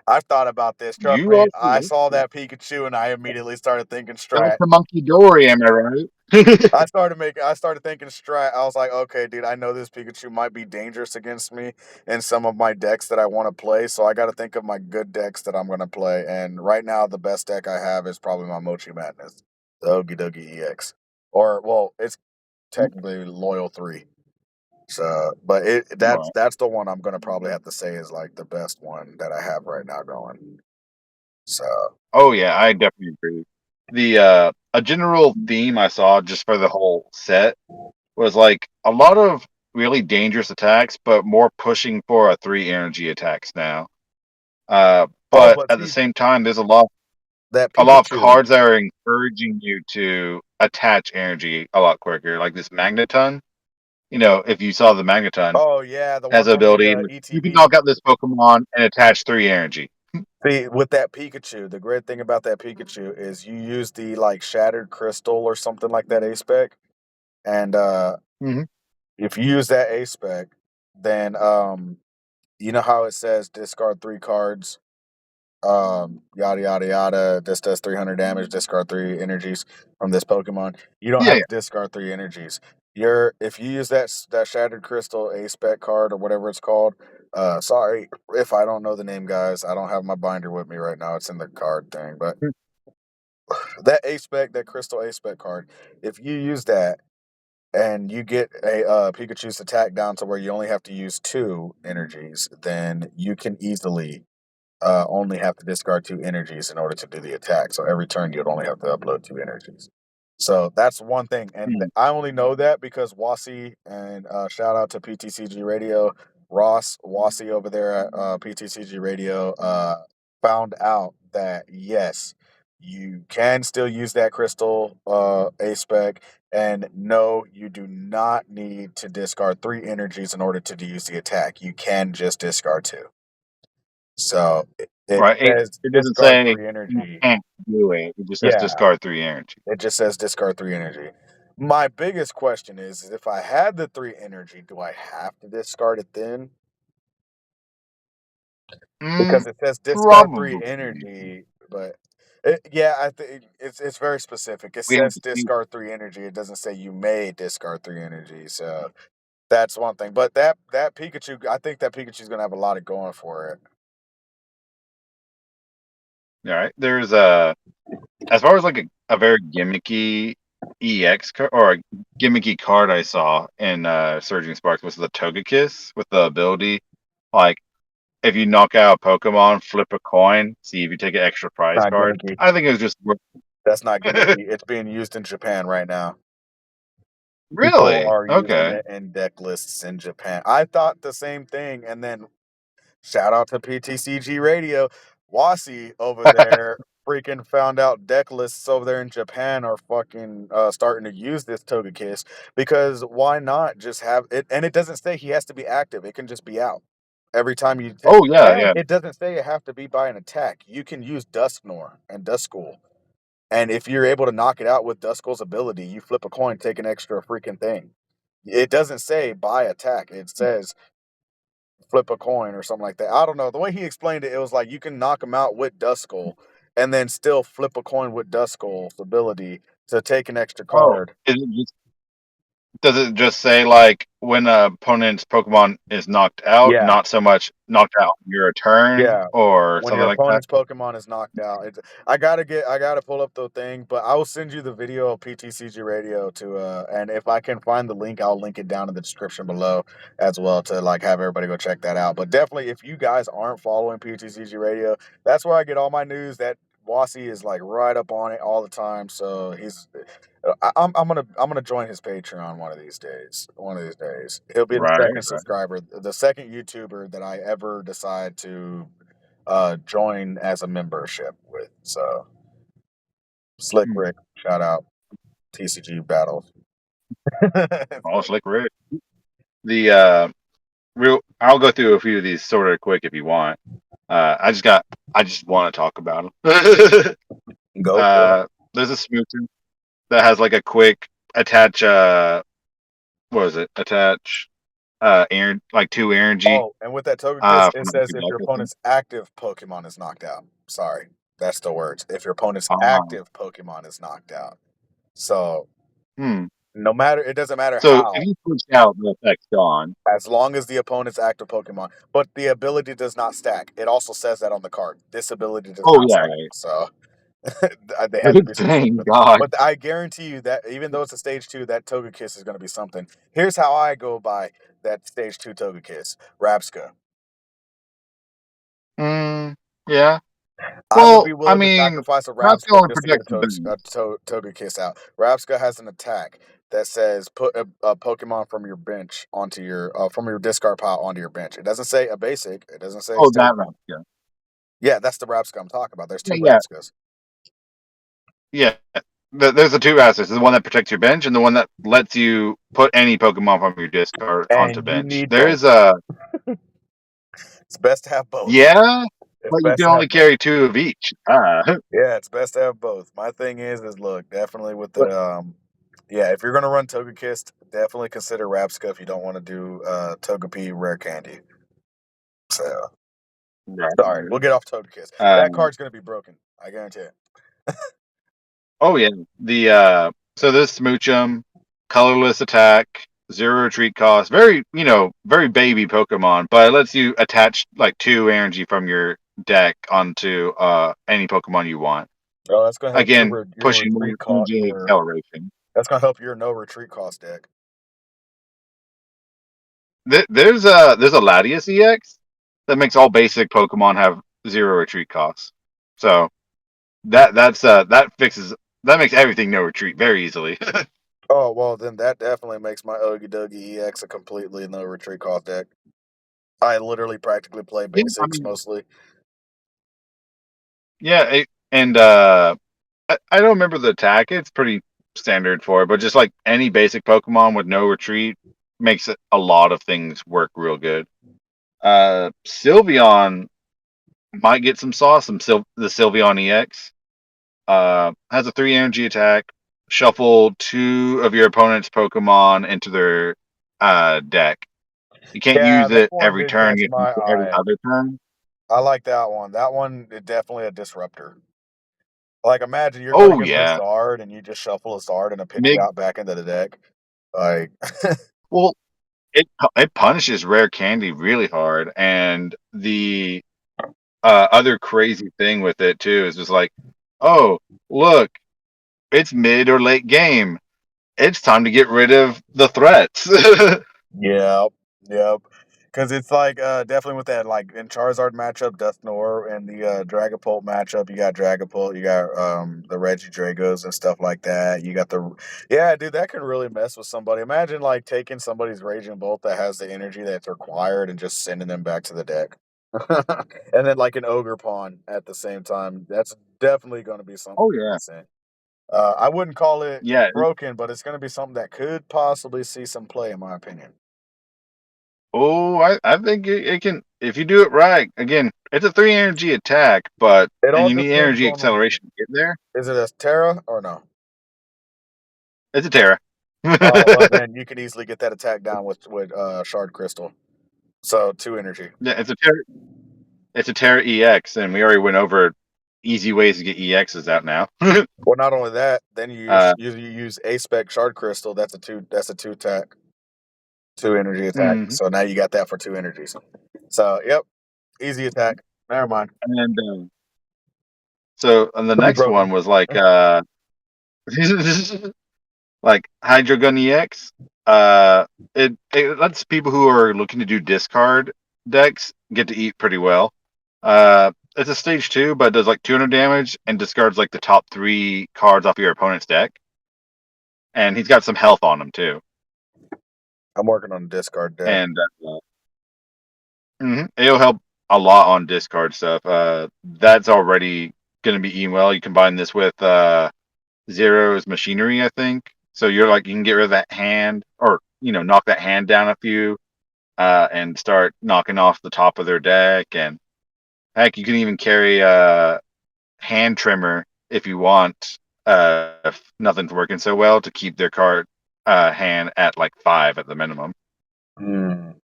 I've thought about this. Trust You me. are I correct. saw that Pikachu and I immediately started thinking That's Strat. the Monkey Dory, am I right? I started thinking Strat. I was like, okay, dude, I know this Pikachu might be dangerous against me in some of my decks that I want to play. So I got to think of my good decks that I'm going to play. And right now, the best deck I have is probably my Mochi Madness, the Ogie Dogie EX. Or, well, it's technically Loyal 3. So, but Right. that's the one I'm going to probably have to say is like the best one that I have right now going. So, Oh yeah, I definitely agree. The a general theme I saw just for the whole set was like a lot of really dangerous attacks, but more pushing for a 3 energy attacks now. oh, But but at the see, same time, there's that a lot of Pikachu. cards that are encouraging you to attach energy a lot quicker, like this Magneton. If you saw the Magneton Oh yeah, the has one the from the ability, you can ETB. knock out this Pokemon and attach 3 energy. See, with that Pikachu, the great thing about that Pikachu is you use the like shattered crystal or something like that A spec, and Hmm. if you use that A spec, then you know how it says discard 3 cards, yada yada yada. This does 300 damage. Discard 3 energies from this Pokemon. You don't Yeah, have yeah. to discard 3 energies. If you use that shattered crystal A spec card or whatever it's called. Sorry if I don't know the name, guys. I don't have my binder with me right now. It's in the card thing, but that A spec, that crystal A spec card, if you use that and you get a Pikachu's attack down to where you only have to use 2 energies, then you can easily only have to discard 2 energies in order to do the attack. So every turn you'd only have to upload 2 energies. So that's one thing, and Mm. I only know that because Wasi and shout out to PTCG Radio, Ross Wasi over there at PTCG Radio found out that yes, you can still use that crystal A spec, and no, you do not need to discard 3 energies in order to use the attack. You can just discard 2. So it Right. It, says it doesn't discard say 3 energy. can't do it. It just says Yeah, discard 3 energy. it just says discard 3 energy. My biggest question is if I had the 3 energy, do I have to discard it then? Mm, Because it says discard three probably. energy, but yeah, I think it's very specific. It We have says to see. discard 3 energy. It doesn't say you may discard 3 energy. So that's one thing. But that Pikachu, I think that Pikachu's gonna have a lot of going for it. All right. There's as far as like a very gimmicky or a gimmicky card I saw in Surging Sparks was the Togekiss with the ability like if you knock out a Pokemon, flip a coin, see if you take an extra prize Not card. gimmicky. I think it was just That's not gimmicky. It's being used in Japan right now. People really are using okay. it in deck lists in Japan. I thought the same thing, and then shout out to PTCG Radio. Wasi over there freaking found out deck lists over there in Japan are fucking starting to use this Togekiss because why not just have it? And it doesn't say he has to be active, it can just be out every time you take. Oh yeah, And yeah. it doesn't say you have to be by an attack. You can use Dusknoir and Duskull. And if you're able to knock it out with Duskull's ability, you flip a coin, take an extra freaking thing. It doesn't say by attack. It says flip a coin or something like that. I don't know. The way he explained it, it was like you can knock him out with Duskull and then still flip a coin with Duskull's ability to take an extra Oh, card. does it just say like when a opponent's Pokemon is knocked out, Yeah. not so much knocked out on your turn Yeah. or When something your like that? opponent's Pokemon is knocked out. I gotta pull up the thing, but I will send you the video of PTCG Radio to and if I can find the link, I'll link it down in the description below as well to like have everybody go check that out. But definitely if you guys aren't following PTCG Radio, that's where I get all my news. That Wasi is like right up on it all the time. So I'm gonna join his Patreon one of these days. One of these days, he'll be the Right, second right. subscriber, the second YouTuber that I ever decide to join as a membership with. So Slick Hmm. Rick, shout out TCG battles. Oh, Slick Rick. The real I'll go through a few of these sort of quick if you want. I just want to talk about them. Go for it. There's a Smoocher that has like a quick attach what is it? Attach like 2 energy Oh, and with that Togekiss, it from says your if deck, your I think. opponent's active Pokemon is knocked out. Sorry, that's the words. If your opponent's Ah, active Pokemon is knocked out. So hmm. no matter, it doesn't matter So if how, you switch out, the effect's gone. as long as the opponent's active Pokemon. But the ability does not stack. It also says that on the card. This ability does Oh not yeah, stack. right. So they had to be Dang specific. God. But I guarantee you that even though it's a stage 2, that Togekiss is going to be something. Here's how I go by that stage 2 Togekiss. Rapska. Mm, yeah. I would Well, be I willing to mean, sacrifice a Rapska Rapska only just to get a protects the bench. Togekiss out. Rapska has an attack that says put a Pokemon from your bench onto your from your discard pile onto your bench. It doesn't say a basic. It doesn't say Oh, stage that 1. Rapska. Yeah, that's the Rapska I'm talking about. There's Yeah, 2 yeah, Rapskas. yeah. There's the two assets. The one that protects your bench and the one that lets you put any Pokemon from your discard onto And you bench. need both. There's a It's best to have both. yeah, It's but you best can to only have both. carry 2 of each. Ah, Yeah, it's best to have both. My thing is look, definitely with but the yeah, if you're gonna run Togekiss, definitely consider Rapska if you don't want to do Togepi Rare Candy. So sorry, right. we'll get off Togekiss. That Um, card's gonna be broken. I guarantee it. oh yeah, the so this Smoochum, colorless attack, 0 retreat cost, very very baby Pokemon, but it lets you attach like 2 energy from your deck onto any Pokemon you want. Oh, that's gonna help Again, your pushing more retreat cost. energy Your acceleration. That's gonna help your no retreat cost deck. There's a Latias EX that makes all basic Pokemon have 0 retreat costs. So that fixes that makes everything no retreat very easily. Oh well, then that definitely makes my Ogie Dogie EX a completely no retreat cost deck. I literally practically play Yeah, I basics mean, mostly. yeah, and I don't remember the attack. It's pretty standard for it, but just like any basic Pokemon with no retreat makes a lot of things work real good. Sylveon might get some sauce. The Sylveon EX has a 3 energy attack. Shuffle 2 of your opponent's Pokemon into their deck. You can't Yeah, use that it one every did turn. catch You have to use my it every eye. other turn. I like that one. That one is definitely a disruptor. Like, imagine you're going Oh against a yeah, Zard and you just shuffle a Zard and a Mig. Pidgeot back into the deck. Like, Well, it punishes rare candy really hard, and the other crazy thing with it too is just like, oh look, it's mid or late game. It's time to get rid of the threats. yep, yep. Because it's like definitely with that like in Charizard matchup, Dusknoir, and the Dragapult matchup, you got Dragapult, you got the Regidragos and stuff like that. You got the yeah, dude, that can really mess with somebody. Imagine like taking somebody's Raging Bolt that has the energy that's required and just sending them back to the deck. And then like an Ogre Pawn at the same time. That's definitely going to be something Oh yeah, decent. I wouldn't call it yeah. broken, but it's going to be something that could possibly see some play, in my opinion. Oh, I think it can if you do it right. Again, it's a 3 energy attack, but It and all you need depends energy on acceleration to get there. is it a Terra or no? It's a Terra. Well Yeah, then you can easily get that attack down with Shard Crystal. So 2 energy. it's a Terra. It's a Terra EX, and we already went over easy ways to get EXs out now. Well, not only that, then uh, you use A Spec Shard Crystal. That's a 2 attack, 2 energy attack. mhm. So now you got that for 2 energies. So yep, easy attack. Never mind. And so and the Could be next broken. one was like like Hydro Gun EX. It lets people who are looking to do discard decks get to eat pretty well. It's a stage 2, but it does like 200 damage and discards like the top 3 cards off your opponent's deck. And he's got some health on him too. I'm working on a discard deck. And it'll help a lot on discard stuff. That's already going to be eating well. You combine this with Zero's machinery, I think. So you can get rid of that hand, or knock that hand down a few, and start knocking off the top of their deck. And heck, you can even carry a hand trimmer if you want. If nothing's working so well, to keep their card hand at like 5 at the minimum. Mm.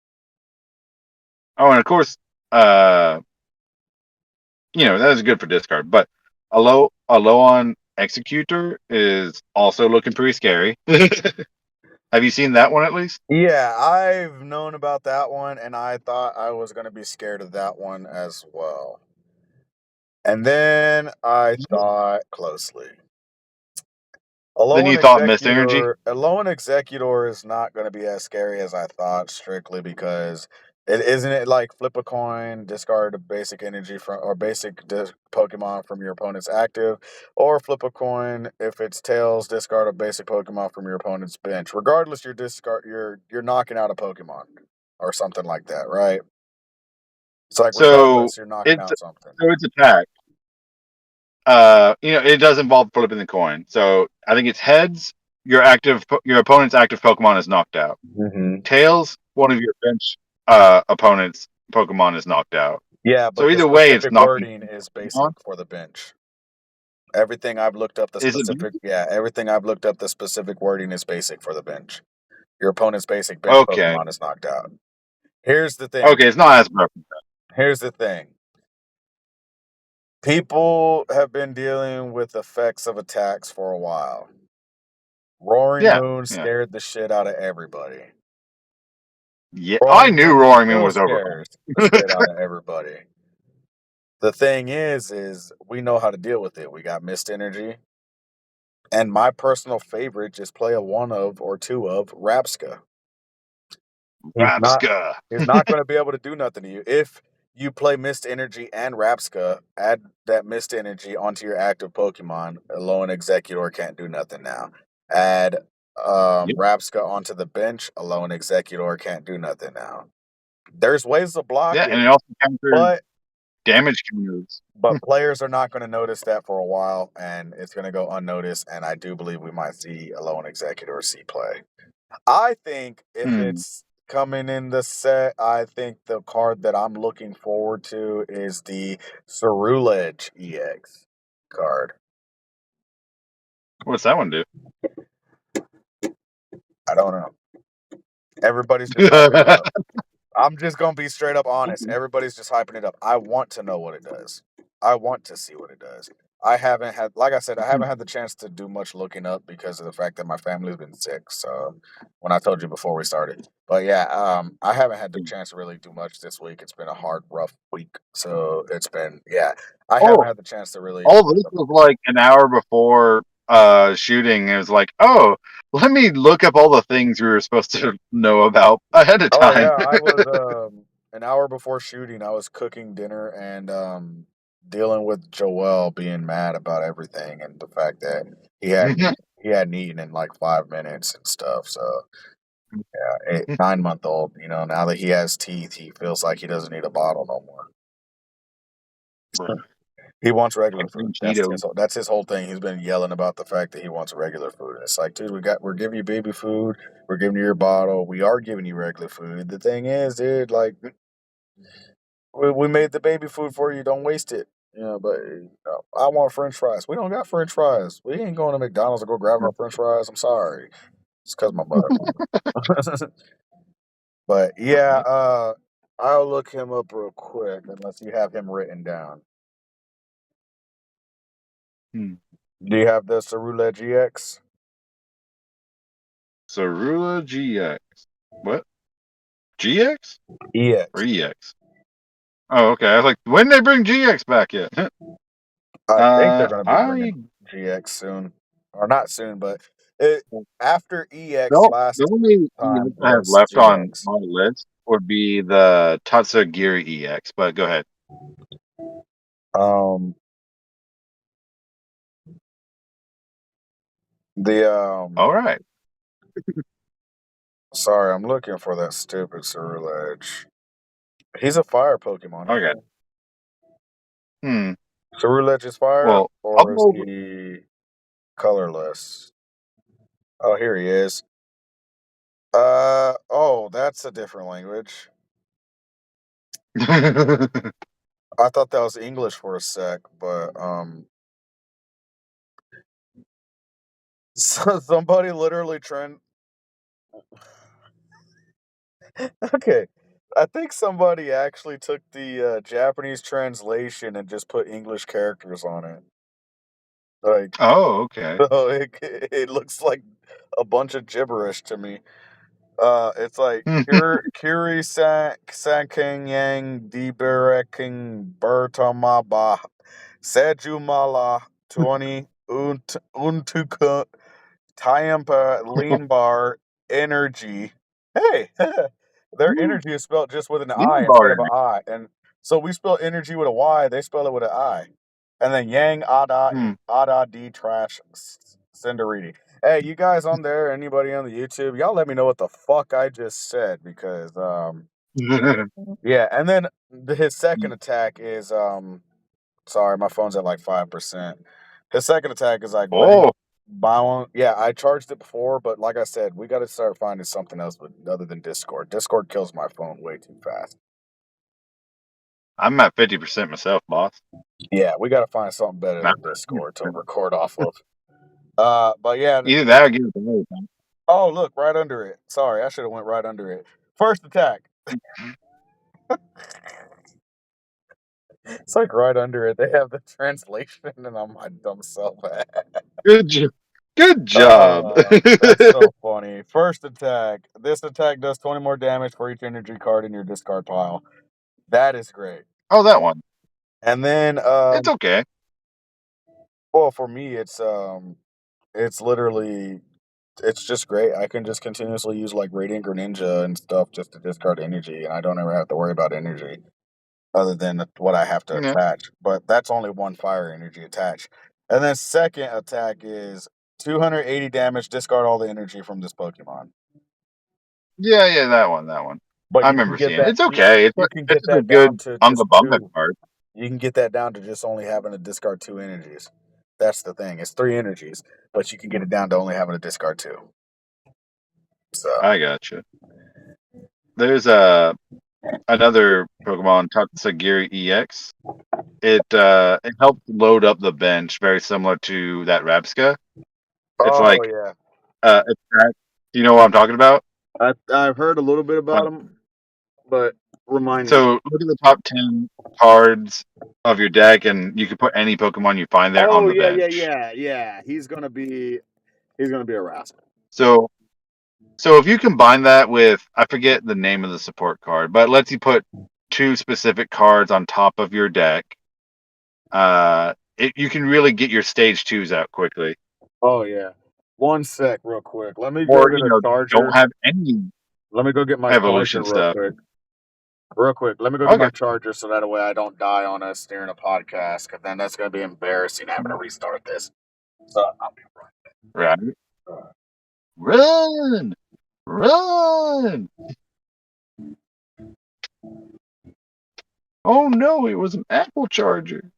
Oh, and of course, uh, that is good for discard. But a low on Executor is also looking pretty scary. Have you seen that one at least? Yeah, I've known about that one, and I thought I was going to be scared of that one as well. And then I thought closely. Then you thought Mist Energy? A lone executor is not going to be as scary as I thought, strictly because it isn't it like flip a coin, discard a basic energy from or Pokemon from your opponent's active, or flip a coin if it's tails, discard a basic Pokemon from your opponent's bench. Regardless, you're knocking out a Pokemon or something like that, right? It's like So regardless, you're knocking it's out something. so it's attack. It does involve flipping the coin. So I think it's heads. Your opponent's active Pokemon is knocked out. Hmm. Tails, one of your bench opponent's Pokemon is knocked out. Yeah, So but the either way, it's specific knocking wording is basic Pokemon. for the bench. Everything I've looked up, Is it? everything I've looked up, the specific wording is basic for the bench. Your opponent's basic bench Okay. Pokemon is knocked out. Here's the thing. Okay, it's not as broken. Here's the thing. People have been dealing with effects of attacks for a while. Roaring Yeah. Moon Yeah. scared the shit out of everybody. Yeah. I Roaring knew Moon Roaring Moon still was over. scares the shit out of everybody. The thing is we know how to deal with it. We got Mist Energy. And my personal favorite, just play a one of or two of Rapska. He's not Rapska. he's not gonna be able to do nothing to you. If you play Mist Energy and Rapska, add that Mist Energy onto your active Pokemon, Alolan Executor can't do nothing now. Add Yep. Rapska onto the bench, Alolan Executor can't do nothing now. There's ways to block Yeah, and it, it also counters but damage counters. players are not gonna notice that for a while, and it's gonna go unnoticed, and I do believe we might see Alolan Executor see play. I think if Hmm. it's coming in the set, I think the card that I'm looking forward to is the Cerulege EX card. What's that one do? I don't know. Everybody's just hyping it up. I'm just gonna be straight up honest. Everybody's just hyping it up. I want to know what it does. I want to see what it does. I haven't had, like I said, I haven't had the chance to do much looking up because of the fact that my family's been sick. So when I told you before we started, but yeah, I haven't had the chance to really do much this week. It's been a hard, rough week. So it's been, yeah, I haven't Oh, had the chance to really. all this was like an hour before shooting. It was like, oh, let me look up all the things we were supposed to know about ahead of Oh yeah, time. I was an hour before shooting. I was cooking dinner and dealing with Joel being mad about everything and the fact that he hadn't eaten in like 5 minutes and stuff. So yeah, 9 month old. You know, now that he has teeth, he feels like he doesn't need a bottle no more. He wants regular food. Cheetos. That's his whole thing. He's been yelling about the fact that he wants regular food. It's like, dude, we're giving you baby food. We're giving you your bottle. We are giving you regular food. The thing is, dude, like we made the baby food for you. Don't waste it. You know, but I want French fries. We don't got French fries. We ain't going to McDonald's to go grab our French fries. I'm sorry. It's because my mother. But yeah, I'll look him up real quick unless you have him written down. Hmm. Do you have the Cerule GX? Cerula GX. What? GX or EX. EX? Oh, okay. I was like, when did they bring GX back yet? I think they're going to be I bringing GX soon, or not soon, but it after EX don't. last The only EX time I have was left on GX. my list would be the Tatsugiri EX. But go ahead. Um, the All right. sorry, I'm looking for that stupid Cerulege. He's a fire Pokemon, Okay. isn't Hmm. he? Cerulege is fire, Well, I'll or is go he colorless? Oh, here he is. Oh, that's a different language. over. I thought that was English for a sec, but so somebody literally trend. Okay. I think somebody actually took the Japanese translation and just put English characters on it. Like, Oh, okay. so it looks like a bunch of gibberish to me. It's like Kiri Sanking Yang Dibereking Bertamaba Sejumala 20 Untuka Tiampa Lean Bar Energy. Hey, their energy is spelled just with an I Lean instead of bar. an I. And so we spell energy with a Y, they spell it with an I. And then Yang Hmm. Ada D Trash Cinderiti. Hey, you guys on there, anybody on the YouTube, y'all let me know what the fuck I just said because yeah, and then his second attack is sorry, my phone's at like 5%. His second attack is like Oh, buy one. Yeah, I charged it before, but like I said, we got to start finding something else other than Discord. Discord kills my phone way too fast. I'm at 50% myself, boss. Yeah, we got to find something better Not than Discord to record off of. But yeah. either that or give it away. Oh, look, right under it. Sorry, I should have went right under it. First attack. It's like right under it. They have the translation, and I'm my dumb self. Good job. Good job. That's so funny. First attack. This attack does 20 more damage for each energy card in your discard pile. That is great. Oh, that one. And then, It's okay. well, for me, it's literally, it's just great. I can just continuously use like Radiant Greninja and stuff just to discard energy, and I don't ever have to worry about energy other than what I have to Yeah. attach. But that's only one fire energy attached. And then second attack is 280 damage. Discard all the energy from this Pokemon. Yeah, that one. That one. But I you can remember get seeing it. that It's okay. you can It's get just a that down good to Unga just Bunga two. card. You can get that down to just only having to discard two energies. That's the thing. It's three energies, but you can get it down to only having to discard two. So I gotcha. There's another Pokemon, Tatsugiri EX. It helps load up the bench, very similar to that Rabska. It's oh like yeah. attack. Do you know what I'm talking about? I've heard a little bit about Like, them, but remind me. so look at the top 10 cards of your deck, and you can put any Pokemon you find there on Oh the yeah, bench. yeah. He's gonna be a rascal. So So if you combine that with, I forget the name of the support card, but it lets you put two specific cards on top of your deck, you can really get your stage twos out quickly. Oh yeah. One sec, real quick. Let me go Or, get a don't charger. have any Let me go get my charger evolution real stuff. quick. Real quick. Let me go get Okay. my charger so that way I don't die on us during a podcast. Because then that's gonna be embarrassing having to restart this. So I'll be Right. right. Run! Run! Oh no, it was an Apple charger.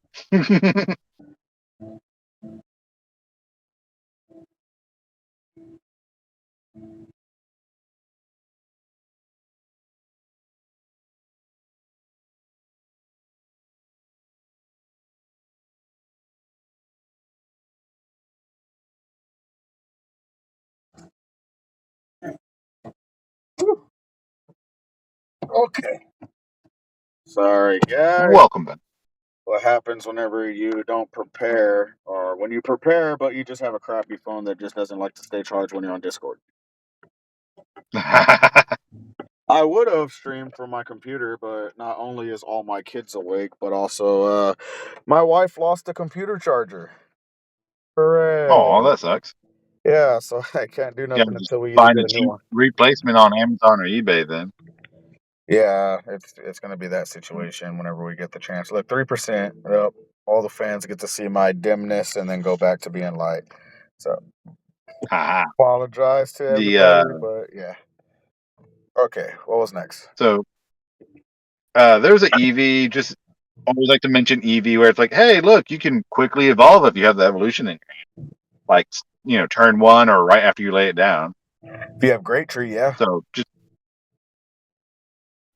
Okay. Sorry, guys. Welcome back. What happens whenever you don't prepare, or when you prepare but you just have a crappy phone that just doesn't like to stay charged when you're on Discord? I would have streamed from my computer, but not only is all my kids awake, but also my wife lost a computer charger. Oh, Hooray! that sucks. Yeah, so I can't do Yeah, nothing just until we either find a get a new cheap one. replacement on Amazon or eBay then. Yeah, it's gonna be that situation whenever we get the chance. Look, 3%. Yep, all the fans get to see my dimness and then go back to being light. So Haha. apologize to The everybody, but yeah. Okay, what was next? so there's an Eevee. Just always like to mention Eevee, where it's like, hey, look, you can quickly evolve if you have the evolution in your hand. Like, turn one or right after you lay it down. If you have Great Tree, yeah. So just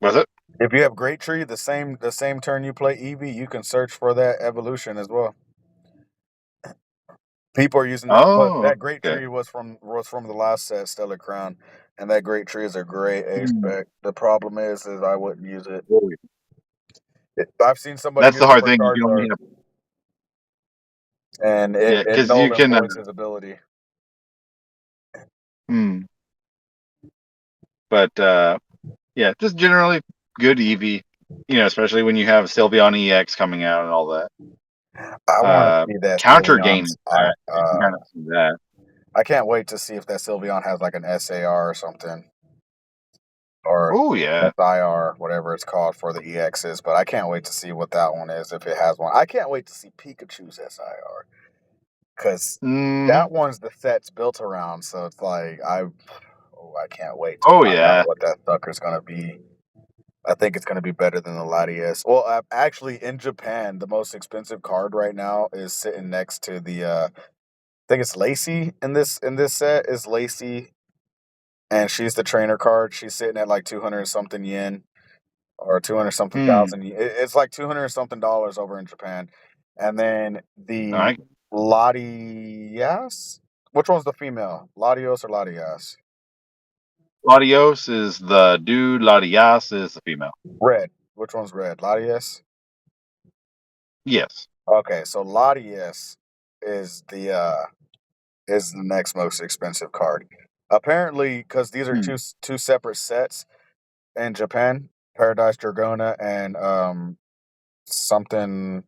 was it? If you have Great Tree, the same turn you play Eevee, you can search for that evolution as well. People are using, but Oh, that Great okay. Tree was from the last set, Stellar Crown, and that Great Tree is a great A Mm. spec. The problem is I wouldn't use it. Oh, yeah. I've seen somebody That's the use it hard for thing. You can only Charizard, have and yeah, it because you null and can. voids his ability. Hmm. But yeah, just generally good Eevee. Especially when you have Sylveon EX coming out and all that. I want to see that Counter gain Sylveon's. attack. You can kind of see that. I can't wait to see if that Sylveon has like an SAR or something, or Oh yeah. SIR, whatever it's called for the EXs. But I can't wait to see what that one is if it has one. I can't wait to see Pikachu's SIR because Hmm. that one's the set's built around. So it's like I can't wait to Oh find out yeah. what that sucker's gonna be. I think it's gonna be better than the Latias. Well, actually, in Japan, the most expensive card right now is sitting next to the. I think it's Lacey in this set is Lacey, and she's the trainer card. She's sitting at like 200 something yen or 200 something Hmm. thousand. It's like 200 something dollars over in Japan, and then All the right. Latias. Which one's the female? Latios or Latias? Latios is the dude. Latias is the female. Red. Which one's red? Latias. Yes. Okay, so Latias is the next most expensive card. Apparently, because these are Hmm. two separate sets in Japan, Paradise Dragona and something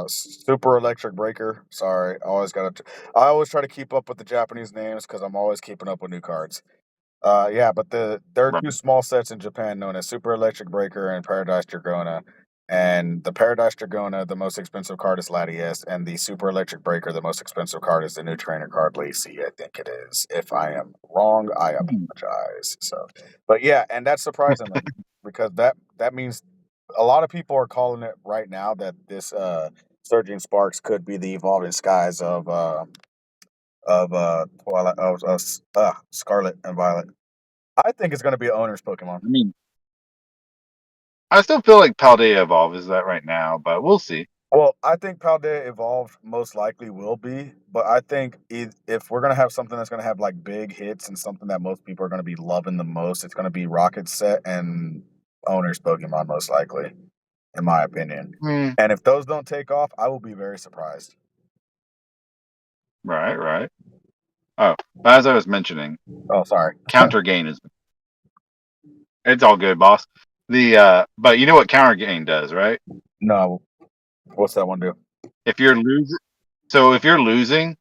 Super Electric Breaker. Sorry, I always try to keep up with the Japanese names because I'm always keeping up with new cards. Yeah, but there are Right. two small sets in Japan known as Super Electric Breaker and Paradise Dragona. And the Paradise Dragona, the most expensive card is Latias, and the Super Electric Breaker, the most expensive card is the new trainer card Lacey, I think it is. If I am wrong, I Hmm. apologize. So, but yeah, and that's surprisingly because that means a lot of people are calling it right now that this Surging Sparks could be the evolving skies of Twilight of Scarlet and Violet. I think it's going to be an owner's Pokemon. I mean, I still feel like Paldea Evolve is that right now, but we'll see. Well, I think Paldea Evolved most likely will be, but I think if we're going to have something that's going to have like big hits and something that most people are going to be loving the most, it's going to be Rocket Set and owner's Pokemon most likely, in my opinion. Hmm. And if those don't take off, I will be very surprised. Right. Right. Oh, as I was mentioning, Oh, sorry. counter gain is it's all good, boss. But you know what counter gain does, right? No, what's that one do? If you're losing, so if you're losing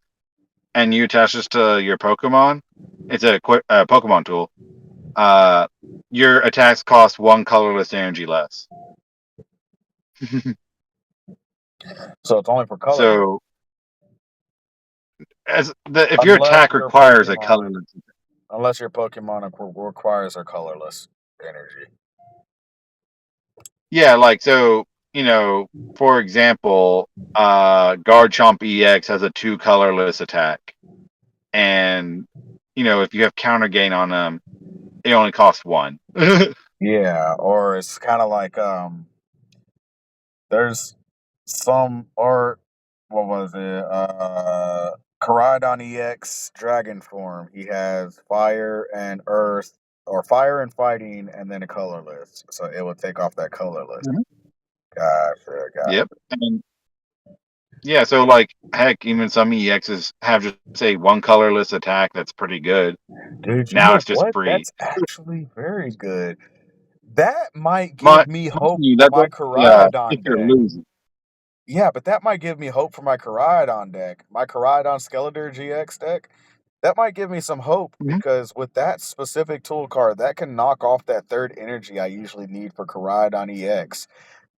and you attach this to your Pokemon, it's a quick Pokemon tool. Uh, your attacks cost one colorless energy less. So it's only for color, So if your unless attack your requires a Pokemon, colorless, unless your Pokemon requires a colorless energy. yeah, like so, for example, Garchomp EX has a two colorless attack, and if you have counter gain on them, it only costs one. Yeah, or it's kind of like there's some or what was it? Caridon EX Dragon form. He has fire and earth or fire and fighting and then a colorless. So it will take off that colorless. Mhm. Gotcha, gotcha. Yep. And yeah, so like heck, even some EXs have just say one colorless attack that's pretty good. Dude, you Now know it's just what? free. That's actually very good. That might My give me hope for that's my if Caridon you're deck. losing. Yeah, but that might give me hope for my Caridon deck. My Caridon Skeletor GX deck. That might give me some hope Mhm. because with that specific tool card, that can knock off that third energy I usually need for Caridon EX.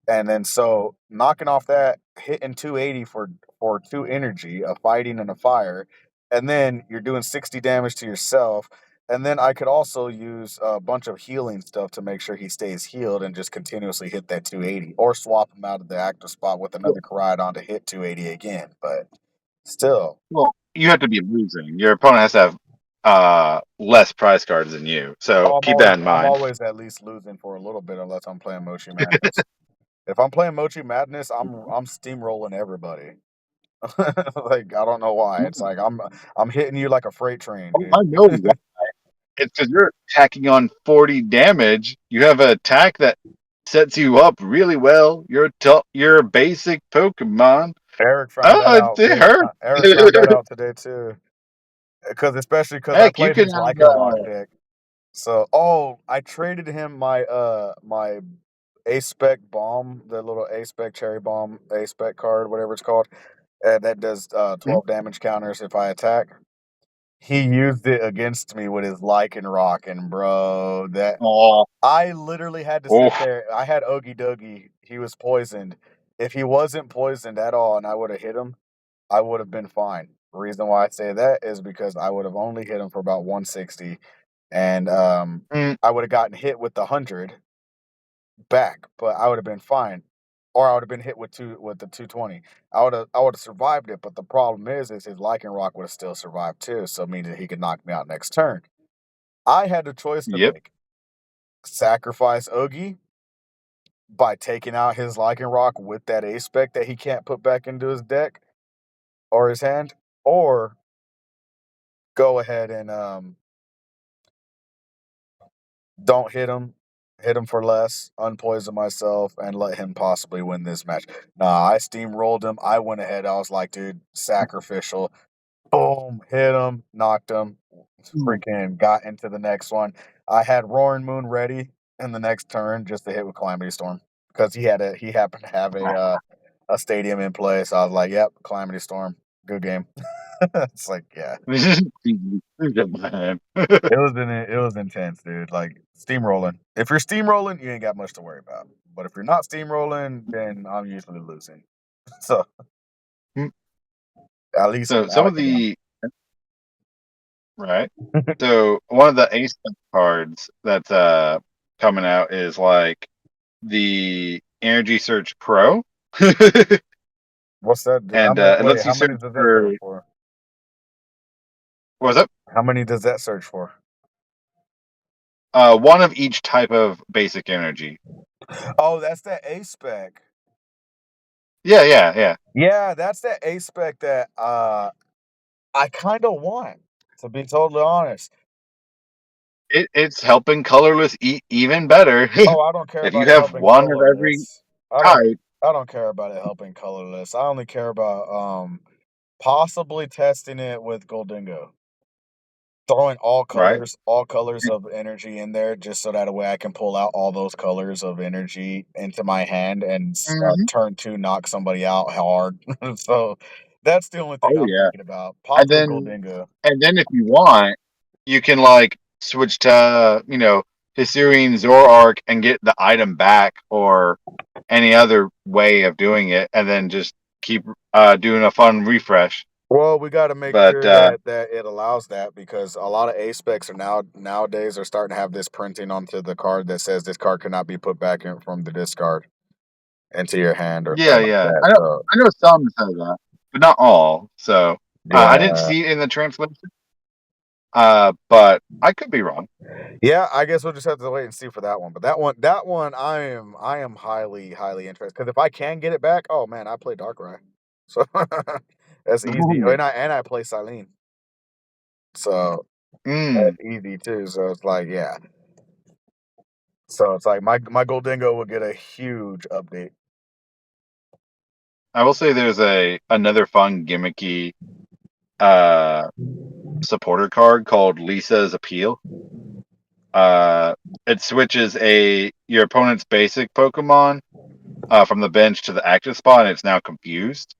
And then so knocking off that, hitting 280 for two energy, a fighting and a fire, and then you're doing 60 damage to yourself. And then I could also use a bunch of healing stuff to make sure he stays healed and just continuously hit that 280, or swap him out of the active spot with Yeah. another Caridon to hit 280 again. But still, Well, you have to be losing. Your opponent has to have less prize cards than you. So oh, keep that in I'm mind. always at least losing for a little bit unless I'm playing Mochi Madness. If I'm playing Mochi Madness, I'm steamrolling everybody. Like I don't know why. It's like I'm hitting you like a freight train, Oh, I dude. know that. it's because you're attacking on 40 damage. You have an attack that sets you up really well. You're a basic Pokemon. Eric found that Oh, out it big time. hurts. Eric found that out today too. Especially because I Heck, you played can his have Lycanroc deck. So, I traded him my A Spec bomb, the little A Spec cherry bomb, A Spec card, whatever it's called, that does 12 damage counters if I attack. He used it against me with his Lycanroc, and bro, that oh, I literally had to sit oof. there. I had Oogie Doogie. He was poisoned. If he wasn't poisoned at all, and I would have hit him, I would have been fine. The reason why I say that is because I would have only hit him for about 160, and Mm, I would have gotten hit with the 100 back, but I would have been fine. Or I would have been hit with the 220. I would have survived it, but the problem is his Lycanroc would have still survived too, so meaning he could knock me out next turn. I had a choice to yep. make. Sacrifice Oogie by taking out his Lycanroc with that A Spec that he can't put back into his deck or his hand, or go ahead and don't hit him for less, unpoison myself, and let him possibly win this match. Nah, I steamrolled him. I went ahead. I was like, dude, sacrificial. Boom, hit him, knocked him, Mm. freaking got into the next one. I had Roaring Moon ready in the next turn just to hit with Calamity Storm because he happened to have a stadium in play. So I was like, yep, Calamity Storm, good game. It's like, yeah. It was intense, dude. Like steamrolling. If you're steamrolling, you ain't got much to worry about. But if you're not steamrolling, then I'm usually losing. So at least So with some of Alakazam. the right. So one of the ace cards that's coming out is like the Energy Search Pro. What's that? How And many? it Wait, lets you how search many does that for search for? what was it? How many does that search for? One of each type of basic energy. Oh, that's that A spec. Yeah, yeah, yeah. Yeah, that's that A spec that I kind of want. To be totally honest. It's helping colorless even better. Oh, I don't care If you about it have helping one of every colorless. type, I don't care about it helping colorless. I only care about possibly testing it with Goldingo. Throwing right? all colors of energy in there just so that way I can pull out all those colors of energy into my hand and Hmm. turn 2 knock somebody out hard. So that's the only thing Oh I'm yeah. thinking about. And Possibly then Goldingo. and then if you want, you can like switch to Hisuian Zoroark and get the item back or any other way of doing it, and then just keep doing a fun refresh. Well, we got to make But sure that it allows that because a lot of A specs are nowadays are starting to have this printing onto the card that says this card cannot be put back in from the discard into your hand or yeah, something like yeah, that. So I know some say that, but not all. So I didn't yeah, see it in the translation, but I could be wrong. yeah. I guess we'll just have to wait and see for that one. But that one, I am highly interested because if I can get it back, oh man, I play Darkrai, so that's easy. Ooh. And I play Silene, so Mm. that's easy too. So it's like yeah. So it's like my Goldingo will get a huge update. I will say there's another fun gimmicky uh supporter card called Lisa's Appeal. Uh, it switches your opponent's basic Pokemon from the bench to the active spot, and it's now confused.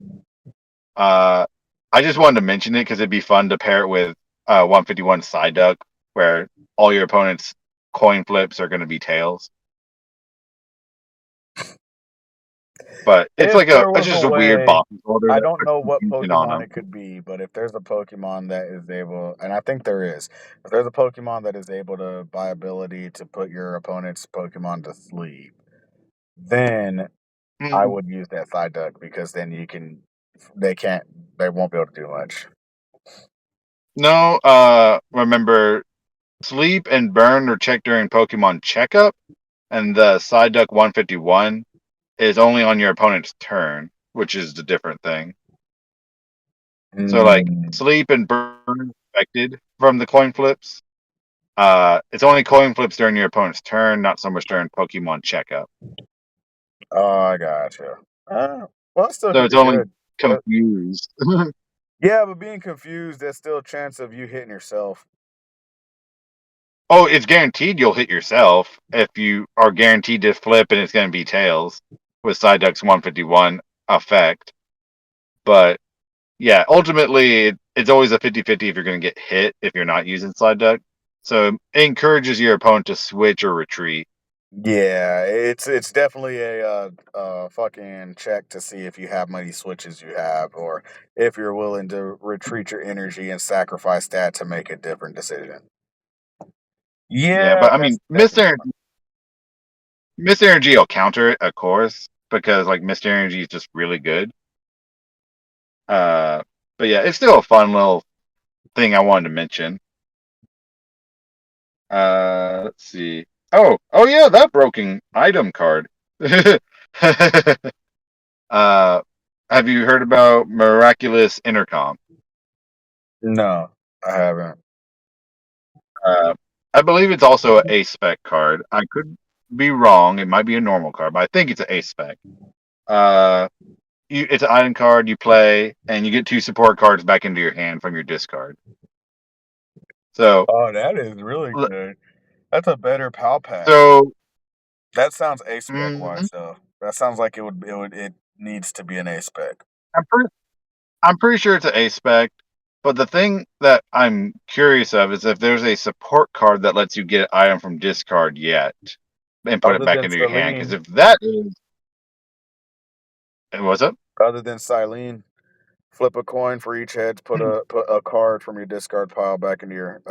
Uh, I just wanted to mention it because it'd be fun to pair it with 151 Psyduck, where all your opponent's coin flips are going to be tails. But it's If like there it's was a just a weird way, boss order I that don't puts know what confusion on Pokemon them. it could be, but if there's a Pokemon that is able, and I think there is, if there's a Pokemon that is able to, by ability, to put your opponent's Pokemon to sleep, then I Mhm. would use that Psyduck because then you can, they can't, they won't be able to do much. No, remember sleep and burn are checked during Pokemon checkup, and the Psyduck 151 is only on your opponent's turn, which is the different thing. So like Mm, sleep and burn affected from the coin flips. It's only coin flips during your opponent's turn, not so much during Pokemon checkup. Oh, I gotcha. Well, that still So could it's be only good. But confused. yeah, but being confused, there's still a chance of you hitting yourself. Oh, it's guaranteed you'll hit yourself if you are guaranteed to flip, and it's going to be tails with Psyduck's 151 effect. But yeah, ultimately, it's always a 50-50 if you're going to get hit if you're not using Psyduck. So it encourages your opponent to switch or retreat. Yeah, it's definitely a fucking check to see if you have many switches you have, or if you're willing to retreat your energy and sacrifice that to make a different decision. Yeah, Yeah, but I mean, that's definitely Mist Energy will counter it, of course, because like Mist Energy is just really good. Uh, but yeah, it's still a fun little thing I wanted to mention. Let's see. Oh yeah, that broken item card. uh, have you heard about Miraculous Intercom? no, I haven't. Uh, I believe it's also an A spec card. I could be wrong. It might be a normal card, but I think it's an A spec. Uh, it's an item card you play, and you get 2 support cards back into your hand from your discard. So, Oh, that is really l- good. That's a better PAL pack. so That sounds A spec mhm, wise though. That sounds like it needs to be an A spec. I'm pretty I'm pretty sure it's an A spec. But the thing that I'm curious of is if there's a support card that lets you get an item from discard yet and put it Other back than into your hand. Because Celine, if that is, what's up? other than Silene, flip a coin for each head. Put a card from your discard pile back into your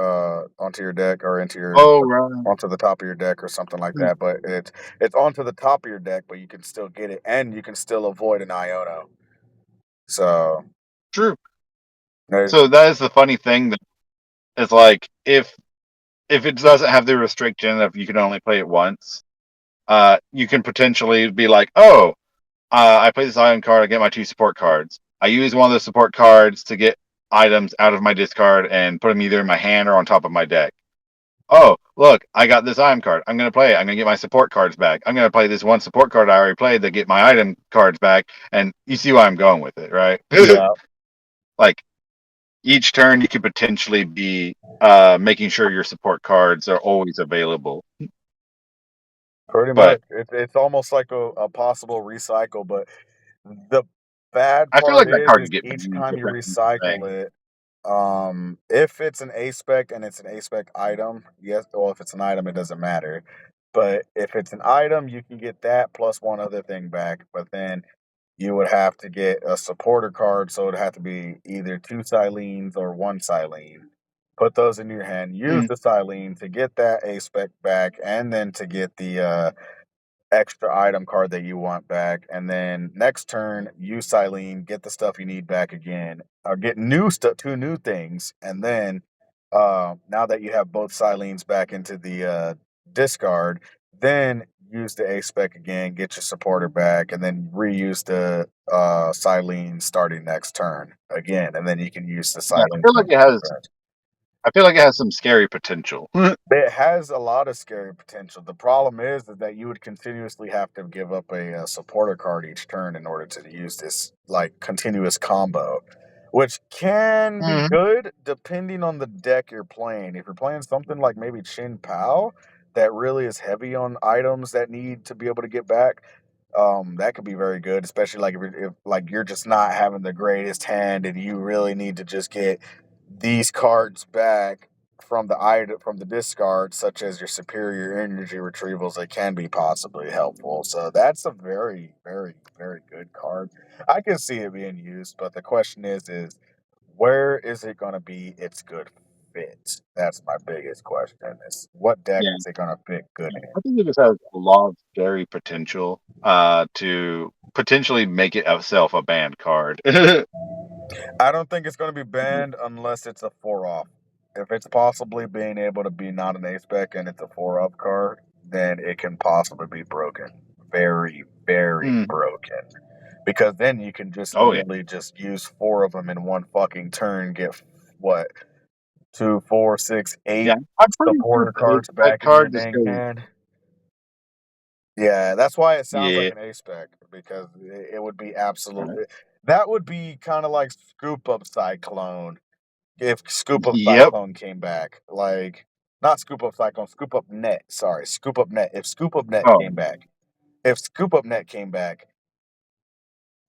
onto your deck or into your Oh, right. onto the top of your deck or something like that. But it's onto the top of your deck, but you can still get it, and you can still avoid an Iono. So True. there's So that is the funny thing that it's like if it doesn't have the restriction of you can only play it once, you can potentially be like, oh, I play this item card, I get my 2 support cards. I use one of those support cards to get items out of my discard and put them either in my hand or on top of my deck. Oh, look, I got this item card. I'm gonna play it. I'm gonna get my support cards back. I'm gonna play this one support card I already played to get my item cards back. And you see where I'm going with it, right? yeah, Like each turn, you could potentially be making sure your support cards are always available. pretty But much. It's almost like a possible recycle, but the bad I feel part like that card is could get each used time if you that's what you're recycle saying. it, if it's an A spec and it's an A spec item, yes, well, if it's an item, it doesn't matter. But if it's an item, you can get that plus one other thing back. But then you would have to get a supporter card, so it'd have to be either 2 Silenes or 1 Silene. Put those in your hand, use Mm, the Silene to get that A spec back, and then to get the extra item card that you want back, and then next turn use Silene, get the stuff you need back again, or get new stuff, 2 new things, and then now that you have both Silenes back into the discard, then use the A spec again, get your supporter back, and then reuse the Silene starting next turn again, and then you can use the yeah, Silene for I feel like it has some scary potential. it has a lot of scary potential. The problem is that you would continuously have to give up a supporter card each turn in order to use this like continuous combo, which can be Mhm. good depending on the deck you're playing. If you're playing something like maybe Chin Pao that really is heavy on items that need to be able to get back, that could be very good, especially like if like you're just not having the greatest hand and you really need to just get these cards back from the item from the discard, such as your superior energy retrievals, they can be possibly helpful. So that's a very, very, very good card. I can see it being used, but the question is where is it going to be its good fit? That's my biggest question. Is what deck Yeah, is it going to fit good in? I think it just has a lot of scary potential to potentially make it itself a banned card. I don't think it's going to be banned unless it's a 4 off. If it's possibly being able to be not an ace spec and it's a 4 off card, then it can possibly be broken. Very, very Mm. broken. Because then you can just Oh yeah, literally just use 4 of them in one fucking turn, get what 2, 4, 6, Yeah, 8 I'm pretty sure supporter if the cards spec back in your card just dang goes. hand. Yeah, that's why it sounds like Yeah. an A-spec because it would be Right. absolutely that would be kinda like Scoop Up Cyclone if Scoop Up Yep. Cyclone came back, like not Scoop Up Cyclone, Scoop Up Net, sorry, Scoop Up Net, if Scoop Up Net Oh, came back. If Scoop Up Net came back,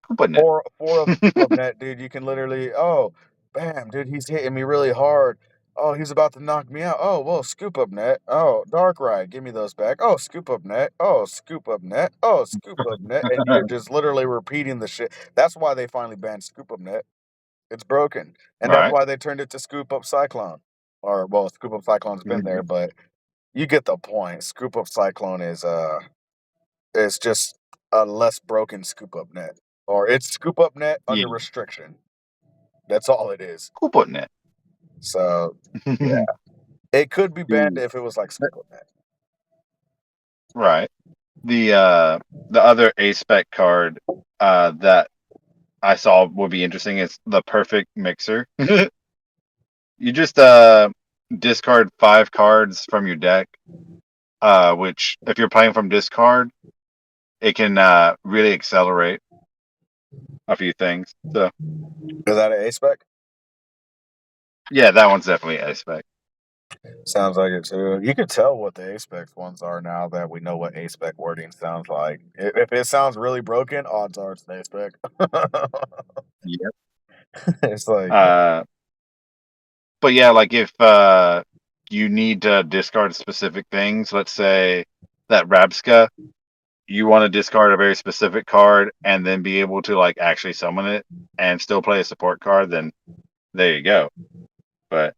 I'm putting it. 4 of Scoop Up Net, dude, you can literally, "Oh, bam, dude, he's hitting me really hard. Oh, he's about to knock me out. Oh, well, Scoop Up Net. Oh, Dark Ride, give me those back. Oh, Scoop Up Net. Oh, Scoop Up Net. Oh, Scoop Up Net," and you're just literally repeating the shit. That's why they finally banned Scoop Up Net. It's broken, and that's Right. why they turned it to Scoop Up Cyclone. Or, well, Scoop Up Cyclone's been Mhm. there, but you get the point. Scoop Up Cyclone is just a less broken Scoop Up Net, or it's Scoop Up Net under Yeah. restriction. That's all it is. Cool putting it. So, yeah, it could be banned The- if it was like Scoop Up Net. right. The other A spec card that I saw would be interesting is the perfect mixer. You just discard 5 cards from your deck, which if you're playing from discard, it can really accelerate a few things. So Is that an A spec? yeah, that one's definitely A spec. Sounds like it too. You can tell what the A spec ones are now that we know what A spec wording sounds like. If it sounds really broken, odds are it's an A spec. Yep. It's like, Uh, but yeah, like if you need to discard specific things, let's say that Rabska, you want to discard a very specific card and then be able to like actually summon it and still play a support card, then there you go. But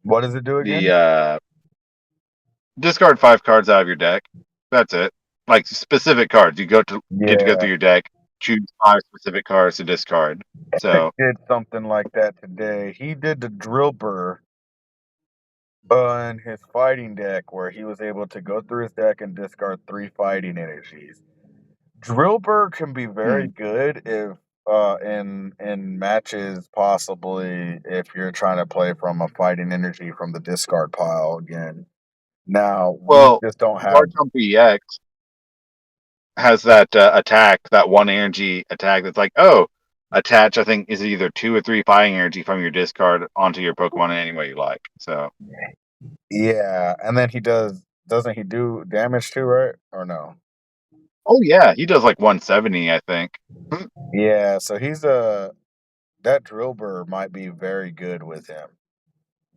what does it do the again? discard 5 cards out of your deck. That's it. Like specific cards, you get to go Yeah, through your deck, choose 5 specific cards to discard. Eric So, did something like that today. He did the drill burr in his fighting deck where he was able to go through his deck and discard 3 fighting energies. Drillbur can be very hmm. good if in matches possibly if you're trying to play from a fighting energy from the discard pile again. Now we Well, just don't have Garchomp EX has that attack, that one energy attack that's like, oh, attach, I think, is either 2 or 3 fighting energy from your discard onto your Pokemon in any way you like. So, yeah, and then he doesn't he do damage too, right? Or no? oh, yeah, he does like 170, I think. Yeah, so he's a that Drillbur might be very good with him.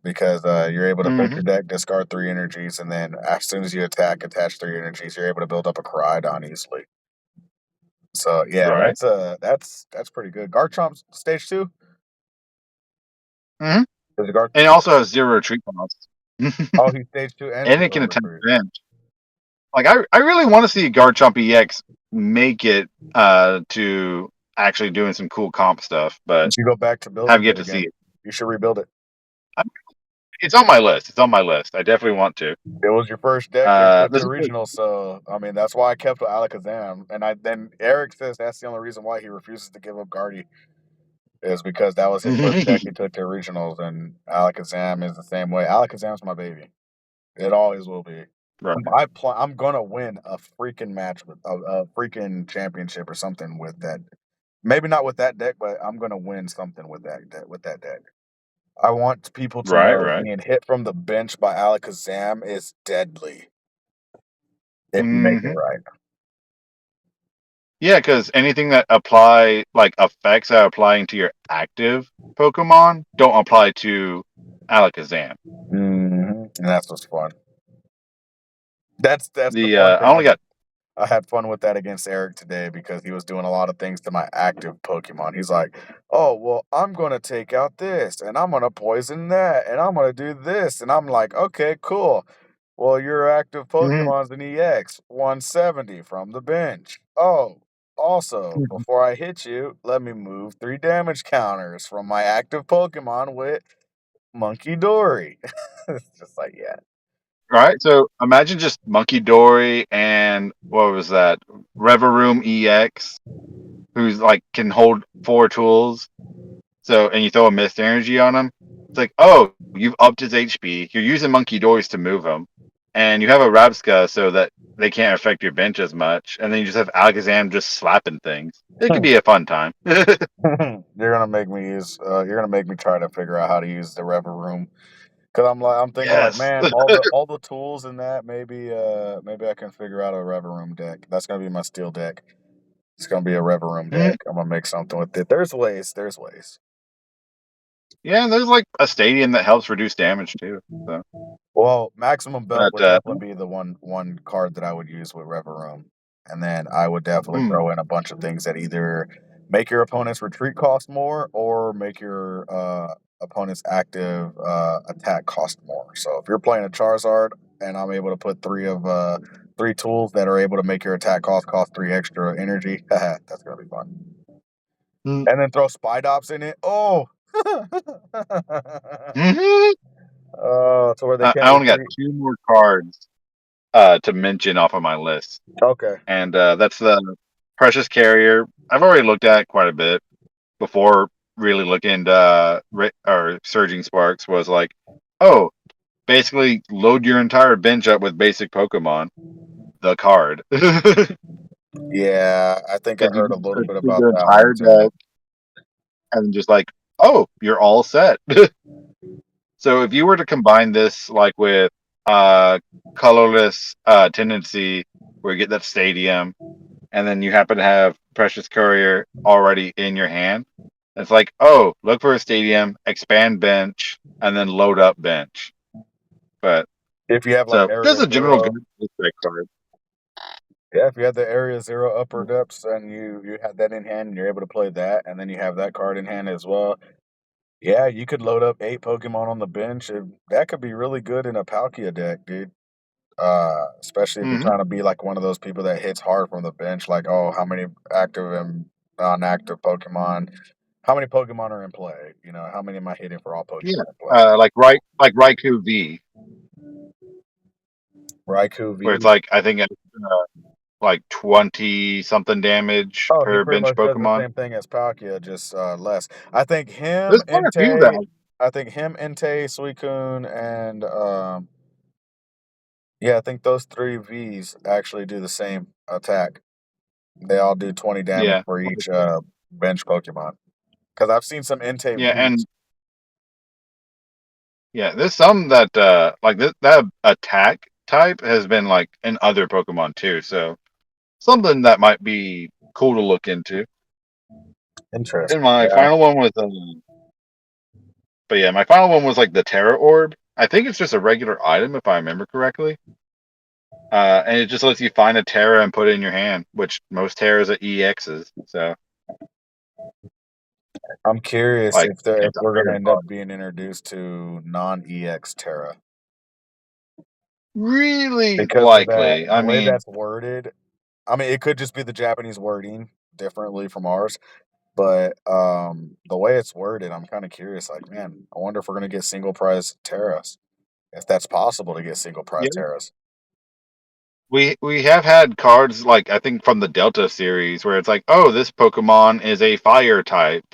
Because you're able to pick Hmm. your deck, discard 3 energies, and then as soon as you attack, attach 3 energies. You're able to build up a Koraidon easily. So yeah, Right. that's pretty good. Garchomp's stage 2? Hmm. Is it Gar And it also has 0 retreat costs. Oh, he's stage 2 and And it 0 can attack retreat. bench. Like I really want to see Garchomp EX make it to actually doing some cool comp stuff, You but should go back to have building yet it to see again. it. You should rebuild it. I- It's on my list. It's on my list. I definitely want to. It was your first deck that you took to There's another, regional, so I mean that's why I kept with Alakazam. And I then Eric says that's the only reason why he refuses to give up Guardy is because that was his first deck he took to regionals, and Alakazam is the same way. Alakazam's my baby. It always will be. right. I'm gonna win a freaking match with a freaking championship or something with that. Maybe not with that deck, but I'm gonna win something with that deck. I want people to Right, know right. being hit from the bench by Alakazam is deadly if you make it Hmm. right. Yeah, because anything that apply like effects that are applying to your active Pokemon don't apply to Alakazam. And that's what's fun. That's the The fun I thing only got. I had fun with that against Eric today because he was doing a lot of things to my active Pokemon. He's like, "Oh, well, I'm gonna take out this, and I'm gonna poison that, and I'm gonna do this," and I'm like, "Okay, cool. Well, your active Mhm. Pokemon's an EX 170 from the bench. Oh, also, before I hit you, let me move 3 damage counters from my active Pokemon with Monkey Dory." It's just like, yeah. Right. So imagine just Monkey Dory and what was that? Reveroom EX, who's like can hold 4 tools. So and you throw a mist energy on him. It's like, oh, you've upped his HP. You're using Monkey Doors to move him, and you have a Rabska so that they can't affect your bench as much. And then you just have Alakazam just slapping things. It could be a fun time. You're gonna make me use. You're gonna make me try to figure out how to use the Rever Room. Cause I'm thinking like, Yes. man, all the tools in that, maybe I can figure out a Rever Room deck. That's gonna be my steel deck. It's gonna be a Rever Room Mhm. deck. I'm gonna make something with it. There's ways. There's ways. Yeah, there's like a stadium that helps reduce damage too. So, Well, Maximum Belt but would definitely be the one card that I would use with Rever Room, and then I would definitely mm, throw in a bunch of things that either make your opponent's retreat cost more or make your opponent's active attack cost more. So if you're playing a Charizard and I'm able to put three tools that are able to make your attack cost 3 extra energy, that's gonna be fun. mm, And then throw Spidops in it. Oh, mhm. oh, to where they I can't only got retreat. two more cards to mention off of my list, Okay. and that's the Precious Carrier. I've already looked at quite a bit before really looking into or Surging Sparks. Was like, oh, basically load your entire bench up with basic Pokemon. The card. Yeah, I think I And you heard a can little search bit through about the that one entire too. deck and just like, oh, you're all set. So if you were to combine this like with uh colorless tendency where you get that stadium and then you happen to have Precious Courier already in your hand, it's like, oh, look for a stadium, expand bench, and then load up bench. But If you have like so just Area a general Zero, good deck card. yeah, if you had the Area Zero upper depths and you had that in hand and you're able to play that, and then you have that card in hand as well, yeah, you could load up 8 Pokemon on the bench. That could be really good in a Palkia deck, dude. Especially if you're Mm-hmm. trying to be like one of those people that hits hard from the bench, like, oh, how many active and non-active Pokemon? How many Pokemon are in play? You know, how many am I hitting for all Yeah. Pokemon in play? Like Raikou V, Raikou where it's V. like I think it's like 20 something damage Oh, he per pretty bench much does the Pokemon. same thing as Palkia, just less. I think him, There's quite a few Entei, that. Suicune, and yeah, I think those three Vs actually do the same attack. They all do 20 damage Yeah. for each bench Pokemon. Because I've seen some Entei Yeah, Vs. and yeah, there's some that like this that attack type has been like in other Pokemon too. So something that might be cool to look into. And Interesting. my Yeah. final one was but yeah, my final one was like the Terra Orb. I think it's just a regular item if I remember correctly. And it just lets you find a Terra and put it in your hand, which most Terras are EXs. So I'm curious like if it's a we're gonna rare end card. up being introduced to non-EX Terra. Really Because of that, likely. the I way mean, that's worded, I mean, it could just be the Japanese wording differently from ours. But the way it's worded, I'm kind of curious. Like, man, I wonder if we're gonna get single prize Terras. If that's possible to get single prize yeah, Terras. we have had cards like I think from the Delta series where it's like, oh, this Pokemon is a fire type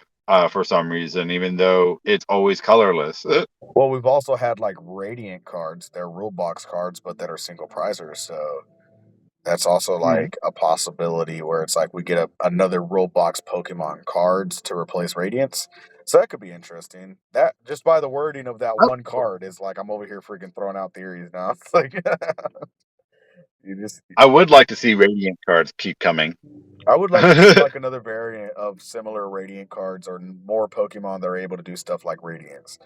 for some reason, even though it's always colorless. Well, we've also had like Radiant cards. They're rule box cards, but that are single prizers. So that's also Mhm. like a possibility where it's like we get another rule box Pokemon cards to replace Radiance. So that could be interesting. That just by the wording of that one card is like I'm over here freaking throwing out theories now. It's like you just I would like to see Radiant cards keep coming. I would like to see like another variant of similar Radiant cards or more Pokemon that are able to do stuff like Radiance.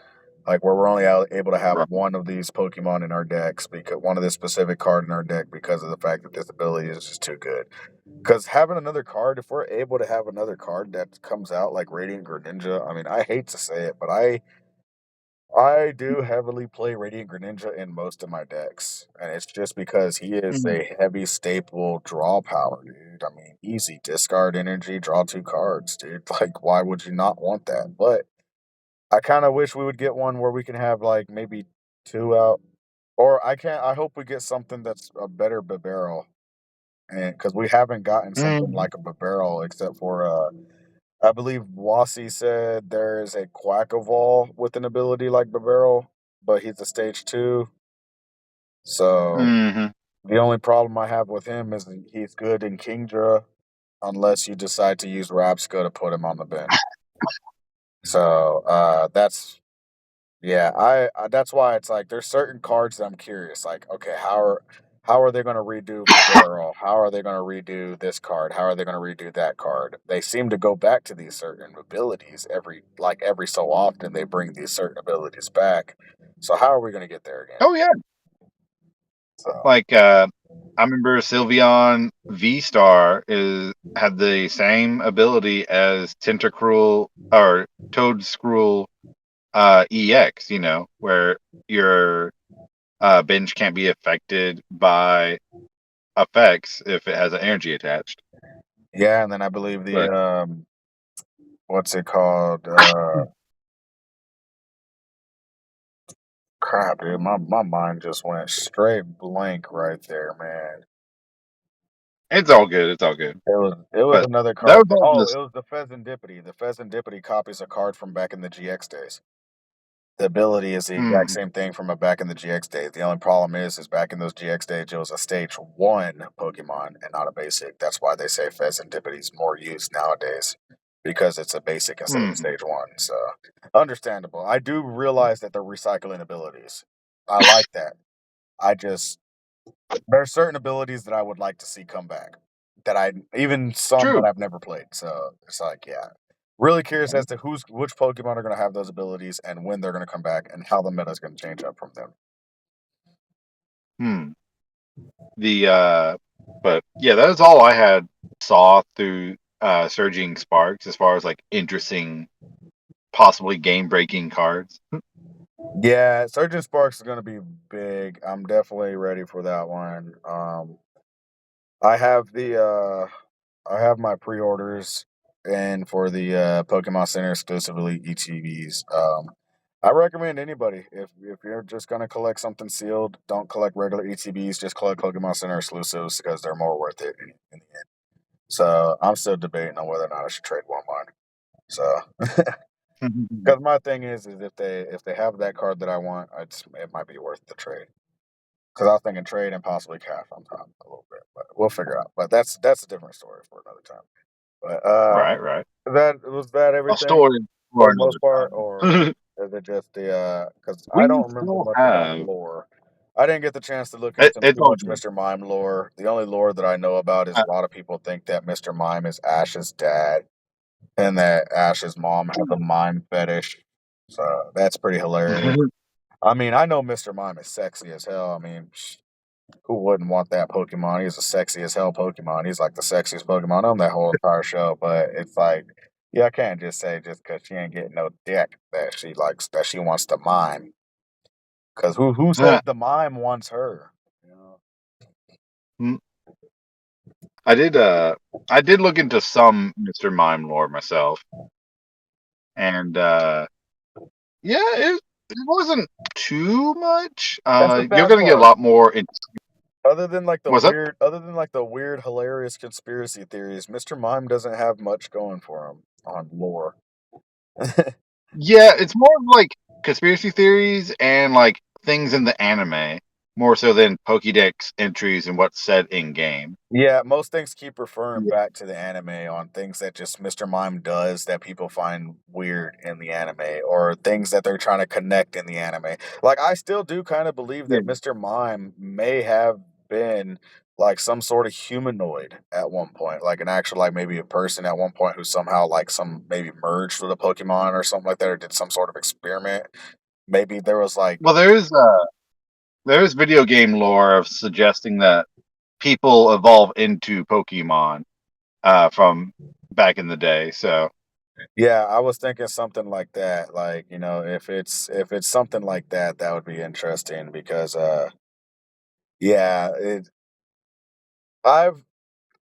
Like where we're only able to have Right. one of these Pokemon in our decks because one of this specific card in our deck because of the fact that this ability is just too good. Because having another card, if we're able to have another card that comes out like Radiant Greninja, I mean, I hate to say it, but I do heavily play Radiant Greninja in most of my decks, and it's just because he is Mhm. a heavy staple draw power, dude. I mean, easy discard energy, draw 2 cards, dude. Like, why would you not want that? But I kind of wish we would get one where we can have like maybe two out, or I can't. I hope we get something that's a better Bibarel, and because we haven't gotten something Mhm. like a Bibarel except for I believe Wasi said there is a Quackavall with an ability like Bavero, but he's a stage 2. So Hmm. the only problem I have with him is that he's good in Kingdra unless you decide to use Rapska to put him on the bench. So that's yeah, that's why it's like there's certain cards that I'm curious. Like, okay, how are they going to redo Barrel? How are they going to redo this card? How are they going to redo that card? They seem to go back to these certain abilities every so often. They bring these certain abilities back. So how are we going to get there again? Oh yeah, So like I remember Sylveon V Star is had the same ability as Tentacruel or Toadscruel EX. You know, where your bench can't be affected by effects if it has an energy attached. yeah, and then I believe the But what's it called? Crap, dude, my mind just went straight blank right there, man. it's all good. It's all good. It was But another that card. was all Oh, it just. was the Pheasantipity. The Pheasantipity copies a card from back in the GX days. The ability is the exact Mm, same thing from a back in the GX days. The only problem is back in those GX days, it was a stage 1 Pokemon and not a basic. That's why they say Pheasantipity is more used nowadays because it's a basic instead of a mm, stage 1. So understandable. I do realize that they're recycling abilities. I like that. I just there's certain abilities that I would like to see come back. That I even some that true. I've never played. So it's like, yeah. Really curious as to which Pokemon are gonna have those abilities and when they're gonna come back and how the meta is gonna change up from them. Hmm. The but yeah, that was all I had saw through Surging Sparks as far as like interesting, possibly game breaking cards. Yeah, Surgeon Sparks is gonna be big. I'm definitely ready for that one. I have the I have my pre-orders in for the Pokemon Center exclusive Elite ETBs. I recommend anybody if you're just gonna collect something sealed, don't collect regular ETBs. Just collect Pokemon Center exclusives because they're more worth it in the end. So I'm still debating on whether or not I should trade one mine. So because my thing is if they have that card that I want, it might be worth the trade. Because I was thinking trade and possibly calf on top a little bit, but we'll figure out. But that's a different story for another time. But Right, right. that was that A everything story for for the most part, another or time. is it just the because I We don't remember still much about have lore. I didn't get the chance to look into it's too all much good. Mr. Mime lore. The only lore that I know about is Uh, a lot of people think that Mr. Mime is Ash's dad and that Ash's mom has a mime fetish. So that's pretty hilarious. I mean, I know Mr. Mime is sexy as hell. I mean, who wouldn't want that Pokemon? He's a sexy as hell Pokemon. He's like the sexiest Pokemon on that whole entire show. But it's like, yeah, I can't just say just because she ain't getting no dick that she likes that she wants to mime. Because who says the mime wants her? You know? mm, I did look into some Mr. Mime lore myself, and yeah, it wasn't too much. That's the You're sad gonna get a part. lot more in what's up? Other than like the weird, hilarious conspiracy theories, Mr. Mime doesn't have much going for him on lore. Yeah, it's more of like conspiracy theories and like things in the anime, more so than Pokédex entries and what's said in game. Yeah, most things keep referring back to the anime on things that just Mr. Mime does that people find weird in the anime or things that they're trying to connect in the anime. Like I still do kind of believe Yeah. that Mr. Mime may have been like some sort of humanoid at one point, like an actual like maybe a person at one point who somehow like some maybe merged with a Pokemon or something like that or did some sort of experiment. Maybe there was like Well, there's video game lore of suggesting that people evolve into Pokemon from back in the day. So yeah, I was thinking something like that. Like, if it's something like that, that would be interesting because yeah, I've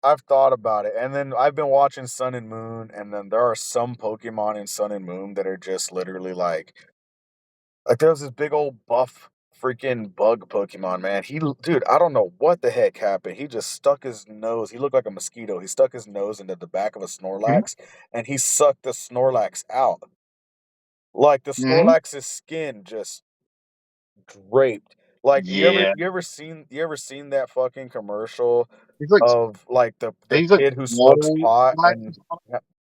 I've thought about it. And then I've been watching Sun and Moon and then there are some Pokemon in Sun and Moon that are just literally like there was this big old buff freaking bug Pokemon, man. Dude, I don't know what the heck happened. He just stuck his nose. He looked like a mosquito. He stuck his nose into the back of a Mhm. Snorlax, and he sucked the Snorlax out. Like the Mhm. Snorlax's skin just draped. Like Yeah. you ever seen that fucking commercial He's like of like the he's like kid who smokes swole pot black. and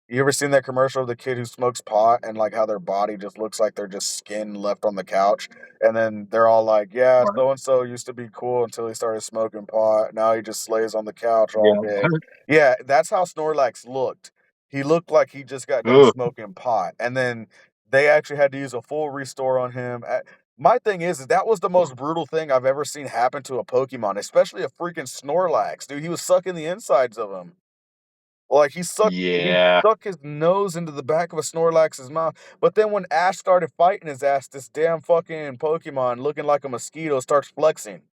you ever seen that commercial of the kid who smokes pot and like how their body just looks like they're just skin left on the couch? And then they're all like, yeah, Right. so and so used to be cool until he started smoking pot. Now he just slays on the couch all Yeah. day. Yeah, that's how Snorlax looked. He looked like he just got done Ugh. smoking pot. And then they actually had to use a full restore on him. My thing is that was the most brutal thing I've ever seen happen to a Pokemon, especially a freaking Snorlax, dude. He was sucking the insides of him. Like he Yeah. stuck his nose into the back of a Snorlax's mouth. But then when Ash started fighting his ass, this damn fucking Pokemon looking like a mosquito starts flexing.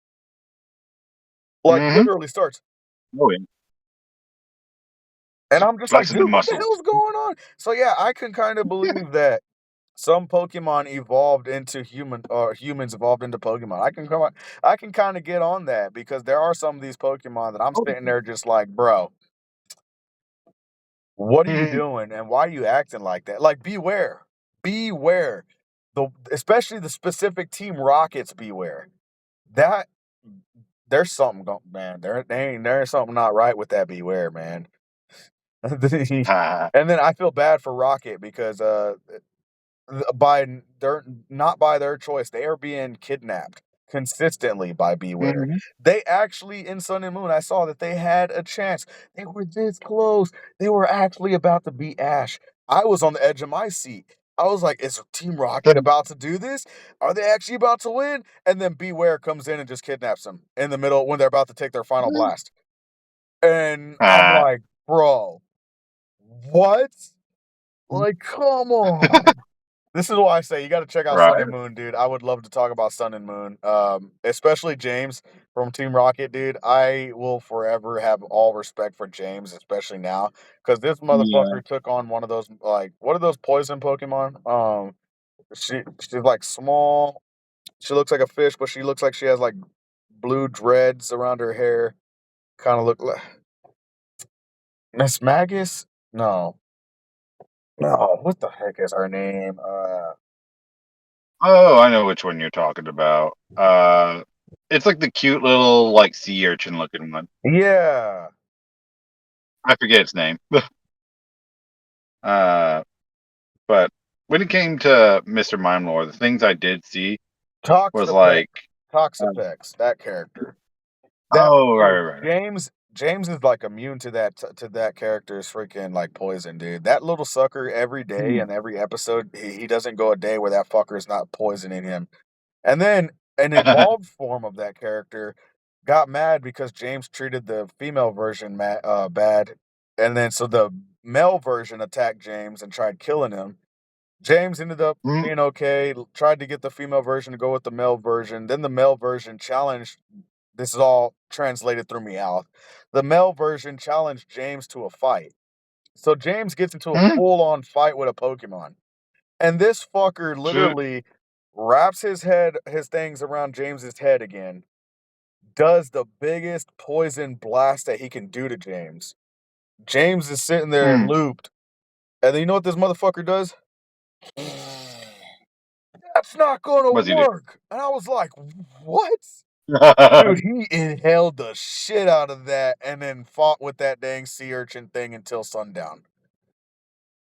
Like Mhm. literally starts. Oh, yeah. And I'm just like, Flexing the dude, what the muscles. hell's going on? So yeah, I can kind of believe that some Pokemon evolved into human or humans evolved into Pokemon. I can kind of get on that because there are some of these Pokemon that I'm Oh, sitting there just like, bro, what are you mhm. doing and why are you acting like that? Like beware. Beware. Especially the specific Team Rockets beware. That there's something going man, there's something not right with that beware, man. Ha. And then I feel bad for Rocket because by their not by their choice, they are being kidnapped consistently by Beware. Mhm. They actually in Sun and Moon, I saw that they had a chance. They were this close. They were actually about to beat Ash. I was on the edge of my seat. I was like, is Team Rocket about to do this? Are they actually about to win? And then Beware comes in and just kidnaps them in the middle when they're about to take their final blast. And I'm Ah, like, bro, what? Like, come on. This is why I say you gotta check out Sun right. and Moon, dude. I would love to talk about Sun and Moon, especially James from Team Rocket, dude. I will forever have all respect for James, especially now, because this Yeah. motherfucker took on one of those, like, what are those poison Pokemon? She's like small. She looks like a fish, but she looks like she has like blue dreads around her hair. Kind of look like Miss Magus. No, no. What the heck is her name? Oh, I know which one you're talking about. It's like the cute little like sea urchin looking one. Yeah, I forget its name. Uh, but when it came to Mr. Mime Lore, the things I did see was Toxapex. like, uh, Toxapex, that character. That oh, right, dude, right, right. James is like immune to that character's freaking like poison, dude. That little sucker every day Hmm. and every episode, he doesn't go a day where that fucker is not poisoning him. And then an evolved form of that character got mad because James treated the female version bad, and then so the male version attacked James and tried killing him. James ended up Mhm. being okay, tried to get the female version to go with the male version. Then the male version challenged this is all translated through Meowth. The male version challenged James to a fight. So James gets into a Mhm. full-on fight with a Pokemon. And this fucker Shit. literally wraps his things around James's head again, does the biggest poison blast that he can do to James. James is sitting there Hmm. looped. And then you know what this motherfucker does? That's not gonna What's he do? work. And I was like, what? Dude, he inhaled the shit out of that and then fought with that dang sea urchin thing until sundown.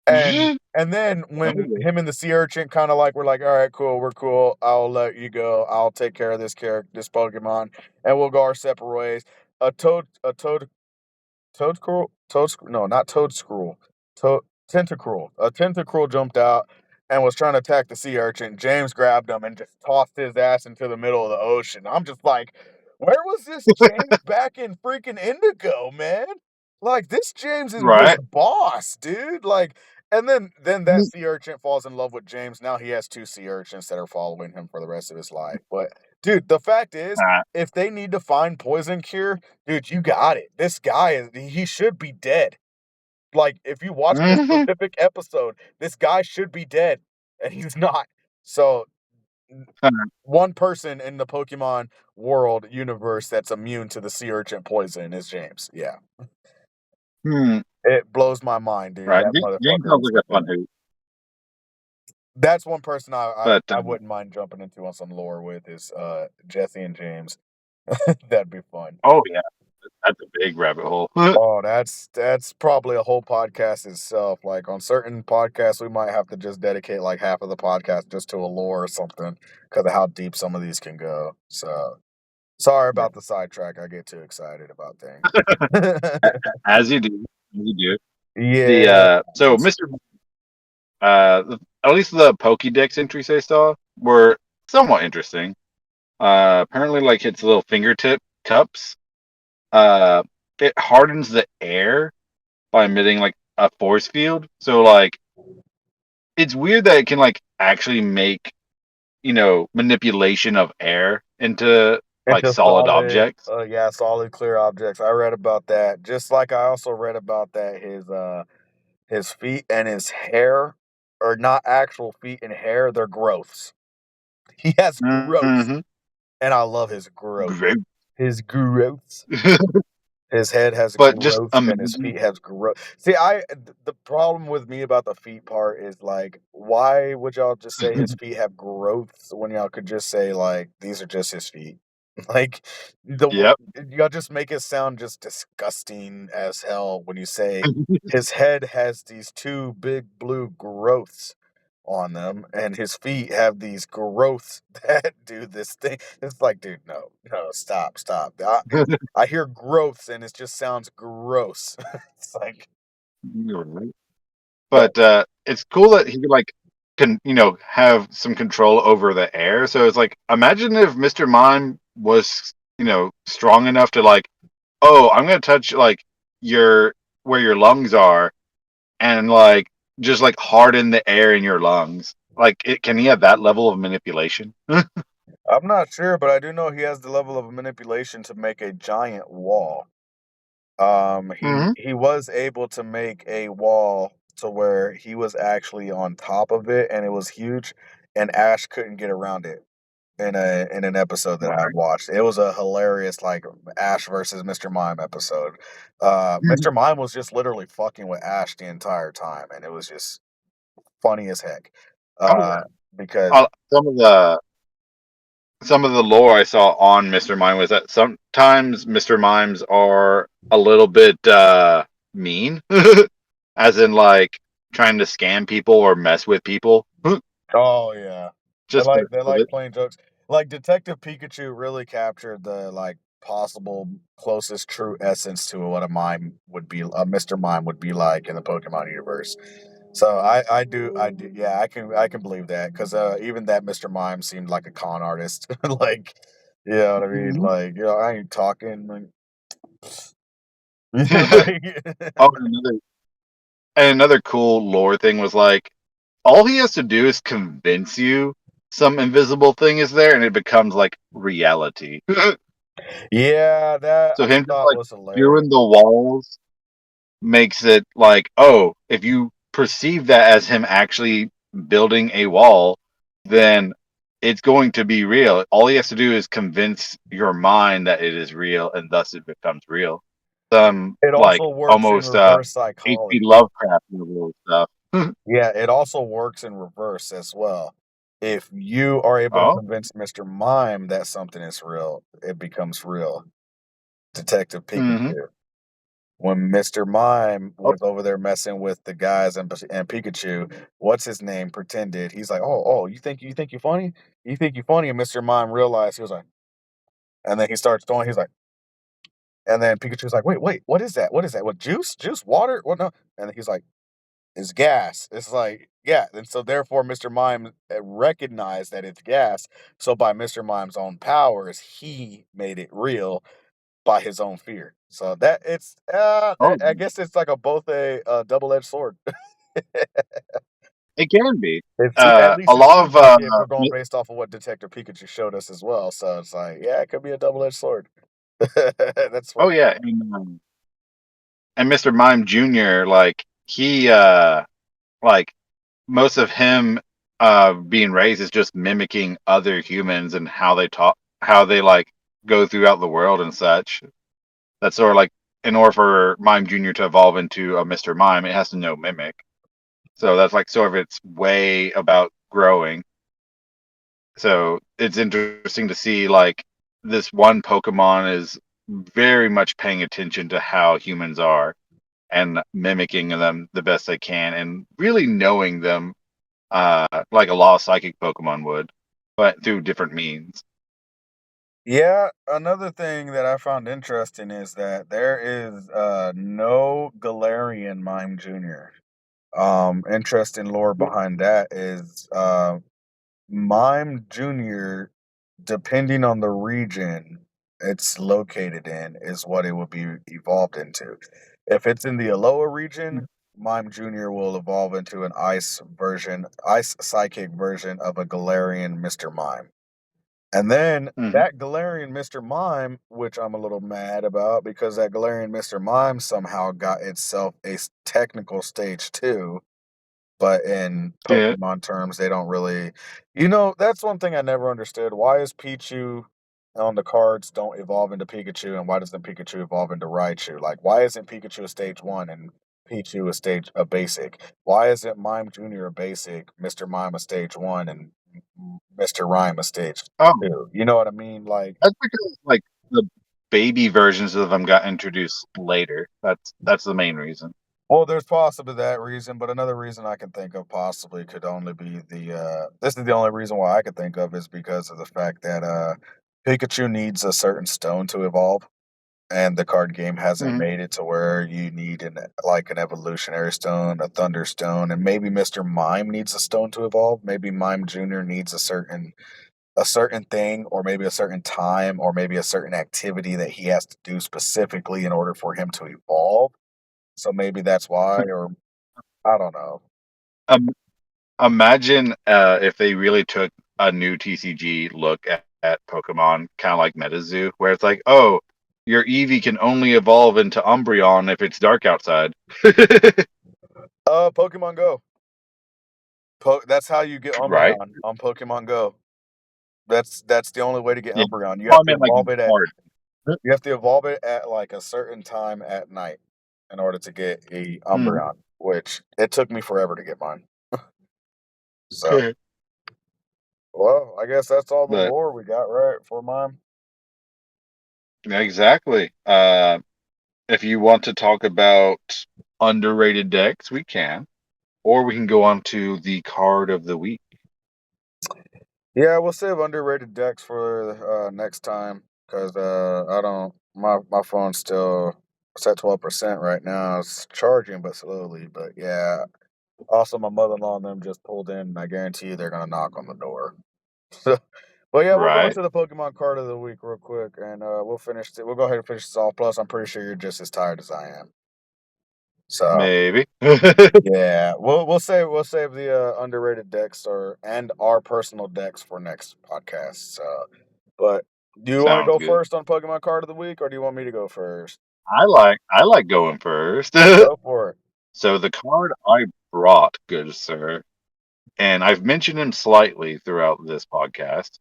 And then when Okay. him and the sea urchin kind of like were like, all right, cool, we're cool. I'll let you go. I'll take care of this character, this Pokemon, and we'll go our separate ways. A toad no, not Toedscruel, Tentacruel. A Tentacruel jumped out and was trying to attack the sea urchin. James grabbed him and just tossed his ass into the middle of the ocean. I'm just like, where was this James back in freaking Indigo, man? Like this James was Right. boss, dude. Like, and then that sea urchin falls in love with James. Now he has two sea urchins that are following him for the rest of his life. But dude, the fact is, Ah. if they need to find poison cure, dude, you got it. This guy he should be dead. Like, if you watch this Mhm. specific episode, this guy should be dead, and he's not. So, one person in the Pokemon world universe that's immune to the sea urchin poison is James. Yeah. Hmm. It blows my mind, dude. Right. That James motherfucker sounds is like a fun yeah. hoot, That's one person I but I wouldn't mind jumping into on some lore with is, Jesse and James. That'd be fun. oh yeah, that's a big rabbit hole. Oh, that's probably a whole podcast itself. Like, on certain podcasts, we might have to just dedicate, like, half of the podcast just to a lore or something because of how deep some of these can go. So, sorry Yeah. about the sidetrack. I get too excited about things. As you do, as you do. The Yeah. so Mr. At least the Pokédex entries I saw were somewhat interesting. Apparently, like its little fingertip cups, uh, it hardens the air by emitting like a force field. So like, it's weird that it can like actually make manipulation of air into like Into solid solid, objects. yeah, solid clear objects. I read about that. Just like I also read about that his feet and his hair are not actual feet and hair, they're growths. He has growths, Mm-hmm. and I love his growth. Great. His growths. His head has But just growth and his imagine. feet has growth. See, the problem with me about the feet part is like, why would y'all just say his feet have growths when y'all could just say like these are just his feet? Like Yep. y'all just make it sound just disgusting as hell when you say his head has these two big blue growths on them and his feet have these growths that do this thing. It's like, dude, no, no, stop, stop. I hear growths and it just sounds gross. It's like, You're right. but But it's cool that he could like can have some control over the air. So it's like imagine if Mr. Mime was strong enough to like, oh, I'm gonna touch like your where your lungs are and like just like harden the air in your lungs. Like, can he have that level of manipulation? I'm not sure, but I do know he has the level of manipulation to make a giant wall. Hmm. He was able to make a wall to where he was actually on top of it and it was huge and Ash couldn't get around it in an episode that I Right. watched. It was a hilarious like Ash versus Mr. Mime episode. Mr. Mime was just literally fucking with Ash the entire time and it was just funny as heck. Oh yeah. Uh because Uh, some of the some of the lore I saw on Mr. Mime was that sometimes Mr. Mimes are a little bit mean, as in like trying to scam people or mess with people. oh yeah. Just for the They hell of like it. playing jokes. Like Detective Pikachu really captured the like possible closest true essence to what a mime would be, a Mr. Mime would be like in the Pokemon universe. So I do yeah, I can believe that because even that Mr. Mime seemed like a con artist. Like, you know what I mean? Mhm. Like, I ain't talking like, like Oh, and another cool lore thing was like all he has to do is convince you some invisible thing is there, and it becomes like reality. yeah, that So I him just thought like was hilarious. doing the walls makes it like, oh, if you perceive that as him actually building a wall, then it's going to be real. All he has to do is convince your mind that it is real, and thus it becomes real. Some It like also works in almost reverse H.P. psychology. Lovecraft level stuff. Yeah, it also works in reverse as well. If you are able to Oh, convince Mr. Mime that something is real, it becomes real. Detective hmm. Pikachu. When Mr. Mime Oh, was over there messing with the guys and Pikachu, what's his name pretended. He's like, "Oh, you think you're funny? You think you're funny?" And Mr. Mime realized he was like, and then he starts throwing. He's like, and then Pikachu's like, "Wait, what is that? What is that? What juice? Juice? Water? What? No?" And he's like, "It's gas." It's like, yeah, and so therefore Mr. Mime recognized that it's gas. So by Mr. Mime's own powers, he made it real by his own fear. So that it's oh, I guess it's like a both a double-edged sword. it can be. At A least it lot seems of like it if we're going based off of what Detective Pikachu showed us as well. So it's like, yeah, it could be a double-edged sword. That's oh funny. yeah, and Mr. Mime Jr. like he like most of him being raised is just mimicking other humans and how they talk, how they like go throughout the world and such. That's sort of like, in order for Mime Junior to evolve into a Mr. Mime, it has to know Mimic. So that's like sort of its way about growing. So it's interesting to see like this one Pokemon is very much paying attention to how humans are and mimicking them the best they can and really knowing them like a lost psychic Pokemon would, but through different means. Yeah, another thing that I found interesting is that there is no Galarian Mime Jr. Interesting lore behind that is Mime Jr., depending on the region it's located in, is what it will be evolved into. If it's in the Alola region, Mime Jr. will evolve into an ice psychic version of a Galarian Mr. Mime. And then Hmm. that Galarian Mr. Mime, which I'm a little mad about because that Galarian Mr. Mime somehow got itself a technical stage 2, but in Yeah. Pokemon terms, they don't really that's one thing I never understood. Why is Pichu on the cards don't evolve into Pikachu, and why doesn't Pikachu evolve into Raichu? Like, why isn't Pikachu a stage 1 and Pichu a basic? Why isn't Mime Jr. a basic, Mr. Mime a stage 1, and Mr. Rhyme a stage Oh, 2? You know what I mean? Like, that's because like the baby versions of them got introduced later. That's the main reason. well, there's possibly that reason, but another reason I can think of possibly could only be this is the only reason why I could think of is because of the fact that Pikachu needs a certain stone to evolve, and the card game hasn't Hmm. made it to where you need an evolutionary stone, a thunder stone, and maybe Mr. Mime needs a stone to evolve. Maybe Mime Jr. needs a certain thing, or maybe a certain time, or maybe a certain activity that he has to do specifically in order for him to evolve. So maybe that's why, or I don't know. Um, Imagine if they really took a new TCG look at Pokemon, kind of like MetaZoo, where it's like, oh, your Eevee can only evolve into Umbreon if it's dark outside. Pokemon Go. That's how you get Right? Umbreon on Pokemon Go. That's the only way to get Yeah. Umbreon. You Well, I have to meant like evolve it at hard. you have to evolve it at like a certain time at night in order to get a Mhm. Umbreon, which it took me forever to get mine. So, well, I guess that's all the But lore we got, right, for mine. yeah, exactly. If you want to talk about underrated decks, we can, or we can go on to the card of the week. Yeah, we'll save underrated decks for next time because I don't my phone's still it's at 12% right now. It's charging but slowly. But yeah. Also, my mother-in-law and them just pulled in, and I guarantee you they're gonna knock on the door. But yeah, we'll go Right? into the Pokemon card of the week real quick, and we'll go ahead and finish this off. Plus, I'm pretty sure you're just as tired as I am. So Maybe. yeah, we'll save the underrated decks and our personal decks for next podcast. So, but do you want to Sounds go good. first on Pokemon card of the week, or do you want me to go first? I like going first. Go for it. So the card I brought, good sir, and I've mentioned him slightly throughout this podcast,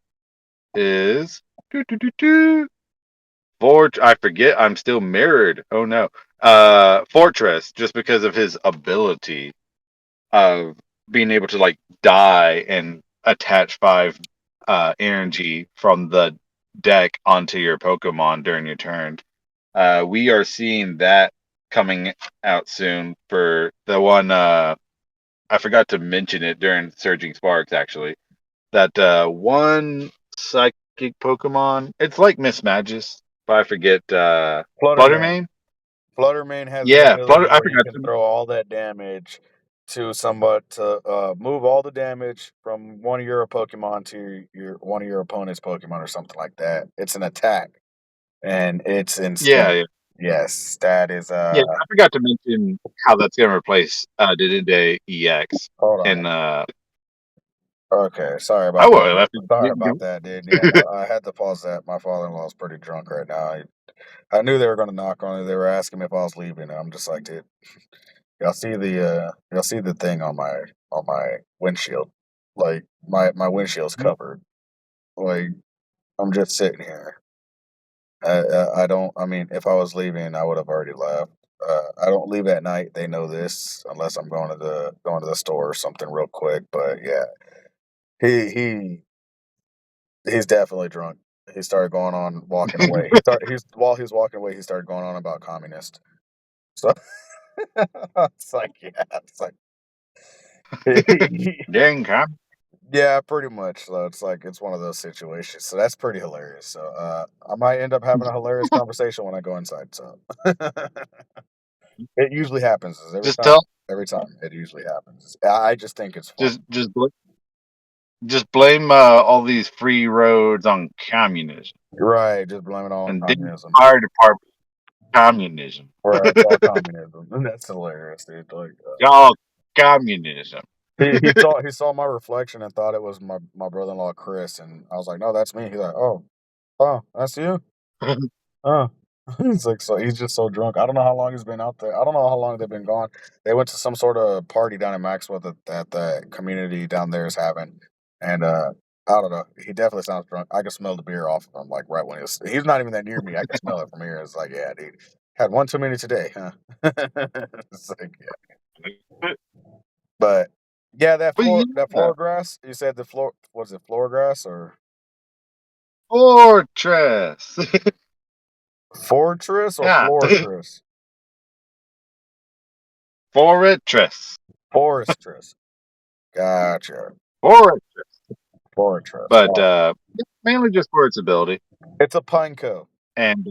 is doo, doo, doo, doo, I forget I'm still mirrored. Oh no. Fortress, just because of his ability of being able to like die and attach 5 energy from the deck onto your Pokemon during your turn. We are seeing that coming out soon for the one. I forgot to mention it during Surging Sparks. Actually, that one psychic Pokemon. It's like Miss Magus, but I forget. Fluttermane. Fluttermane. Fluttermane has the Yeah, ability Flutter. I where you forgot can to. throw all that damage to move all the damage from one of your Pokemon to your one of your opponent's Pokemon or something like that. It's an attack and it's Yeah, insane. yeah, Yes, that is yeah. I forgot to mention how that's going to replace Dedede EX. hold And on. Okay, sorry I about that. will after Sorry you about that, dude. Yeah, I had to pause that. My father-in-law is pretty drunk right now. I knew they were going to knock on it. They were asking me if I was leaving. I'm just like, dude, y'all see the thing on my windshield. Like my windshield's covered. Like I'm just sitting here. I don't. I mean, if I was leaving, I would have already left. I don't leave at night. They know this unless I'm going to the store or something real quick. But yeah, he's definitely drunk. He started going on walking away. He's while he was walking away, he started going on about communist. So it's like yeah, it's like Dang, huh? yeah, pretty much. So it's like it's one of those situations. So that's pretty hilarious. So I might end up having a hilarious conversation when I go inside. So it usually happens. Just tell, Every time it usually happens. I just think it's fun. just blame all these free roads on communism Right, just blame it all on and damn communism. fire department communism. Right, it's all communism. And that's hilarious, dude. Like Y'all communism. he saw my reflection and thought it was my brother-in-law Chris, and I was like, no, that's me. He's like, oh, that's you. Oh. He's like, so he's just so drunk. I don't know how long he's been out there. I don't know how long they've been gone. They went to some sort of party down in Maxwell that the community down there is having, and I don't know. He definitely sounds drunk. I can smell the beer off of him, like right when he's not even that near me. I can smell it from here. It's like, yeah, dude, had one too many today, huh? It's like, yeah, but yeah, But that yeah, floor grass. You said the floor was it floor grass or fortress. fortress or Yeah, floratress? fortress. Forestress. Gotcha. Fortress. Fortress. But Oh, mainly just for its ability. it's a pine cone. And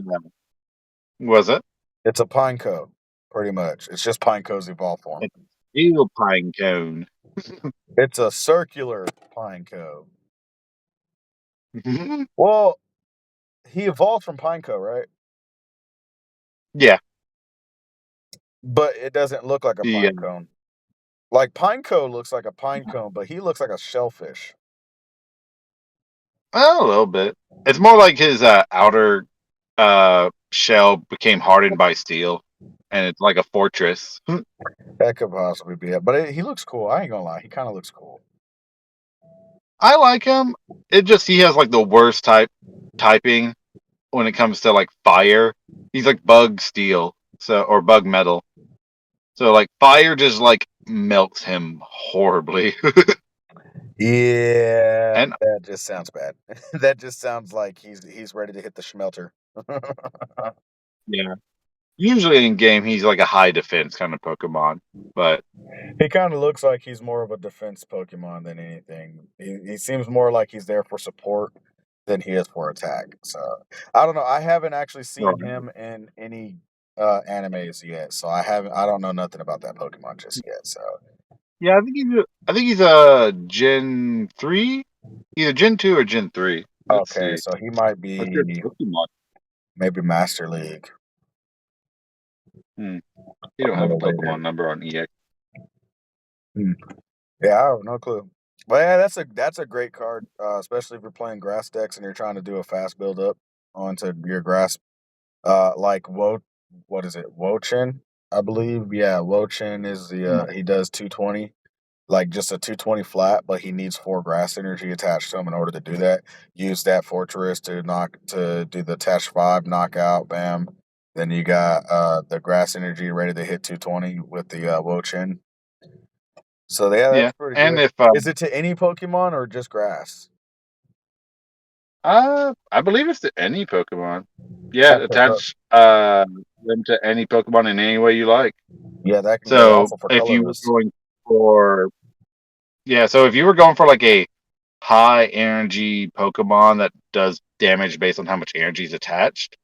was it? It's a pine cone, pretty much. It's just pine cone's evolved form. It's a steel pine cone. It's a circular pine cone. Well, he evolved from pine cone, right? Yeah. But it doesn't look like a The pine cone. Like pine cone looks like a pine cone, but he looks like a shellfish. a little bit. It's more like his outer shell became hardened by steel, and it's like a fortress. That could possibly be it. But he looks cool. I ain't gonna lie. He kind of looks cool. I like him. It just he has like the worst typing when it comes to like fire. He's like bug steel, so or bug metal. So like fire just like melts him horribly. Yeah, And that just sounds bad. That just sounds like he's ready to hit the schmelter. yeah, usually in game he's like a high defense kind of Pokemon, but He kind of looks like he's more of a defense Pokemon than anything. He seems more like he's there for support than he is for attack. So I don't know. I haven't actually seen him in any animes yet, so I don't know nothing about that Pokemon just yet. So yeah, I think he's a Gen 3, either Gen 2 or Gen 3. Let's okay, see. so he might What's your be Pokemon? maybe Master League Hmm. You a don't have a little later. Pokemon number on EX. Hmm. Yeah, I have no clue. But yeah, that's a great card, especially if you're playing grass decks and you're trying to do a fast build up onto your grass. Like what is it? Wochin, I believe. Yeah, Wochin is the he does 220, like just a 220 flat, but he needs 4 grass energy attached to him in order to do that. Use that fortress to do the attach 5 knockout, bam. Then you got the grass energy ready to hit 220 with the Wochin. So yeah, Yeah, that's pretty and good. if Is it to any Pokemon or just grass? I believe it's to any Pokemon. Yeah, Okay, so attach them to any Pokemon in any way you like. yeah, that can go So also for if you were colorless. going for yeah, so if you were going for like a high energy Pokemon that does damage based on how much energy is attached,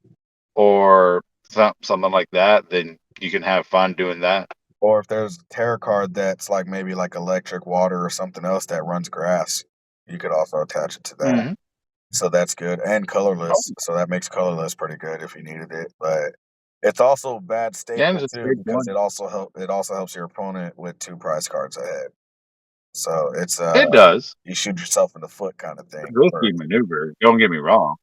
or something like that, then you can have fun doing that. Or if there's a tarot card that's like maybe like electric, water, or something else that runs grass, you could also attach it to that. Hmm. So that's good. And Oh, colorless. So that makes colorless pretty good if you needed it. But it's also bad yeah, and staple it's a too big because one. it also helps your opponent with 2 prize cards ahead. So it's It does. you shoot yourself in the foot kind of It's thing. a risky maneuver. Don't get me wrong,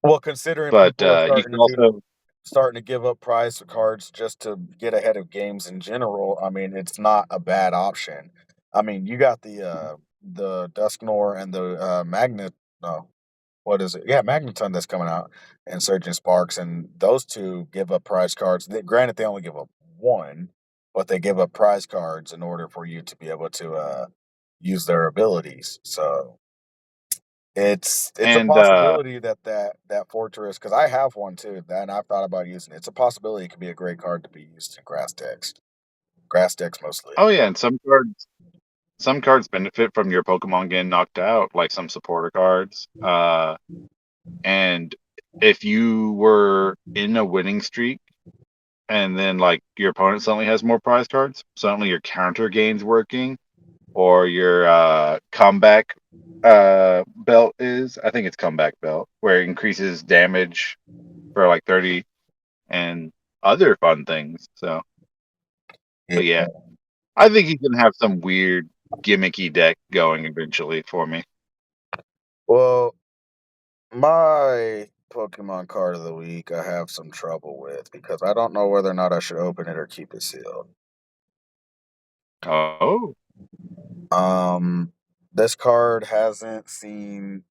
Well, considering but people are you can also starting to give up prize cards just to get ahead of games in general, I mean, it's not a bad option. I mean, you got the Dusknoir and the Magnet. No, what is it? Yeah, Magneton that's coming out, and Surgeon Sparks, and those two give up prize cards. Granted, they only give up one, but they give up prize cards in order for you to be able to use their abilities. So it's a And possibility that Fortress, because I have one too, and I've thought about using it. It's a possibility it could be a great card to be used in grass decks mostly. oh yeah, and some cards benefit from your Pokemon getting knocked out, like some supporter cards. And if you were in a winning streak and then like your opponent suddenly has more prize cards, suddenly your counter gain's working, or your comeback belt is, I think it's comeback belt, where it increases damage for like 30 and other fun things. So, Yeah. but yeah, I think he can have some weird gimmicky deck going eventually for me. Well, my Pokemon card of the week, I have some trouble with because I don't know whether or not I should open it or keep it sealed. Oh. Um, this card hasn't seen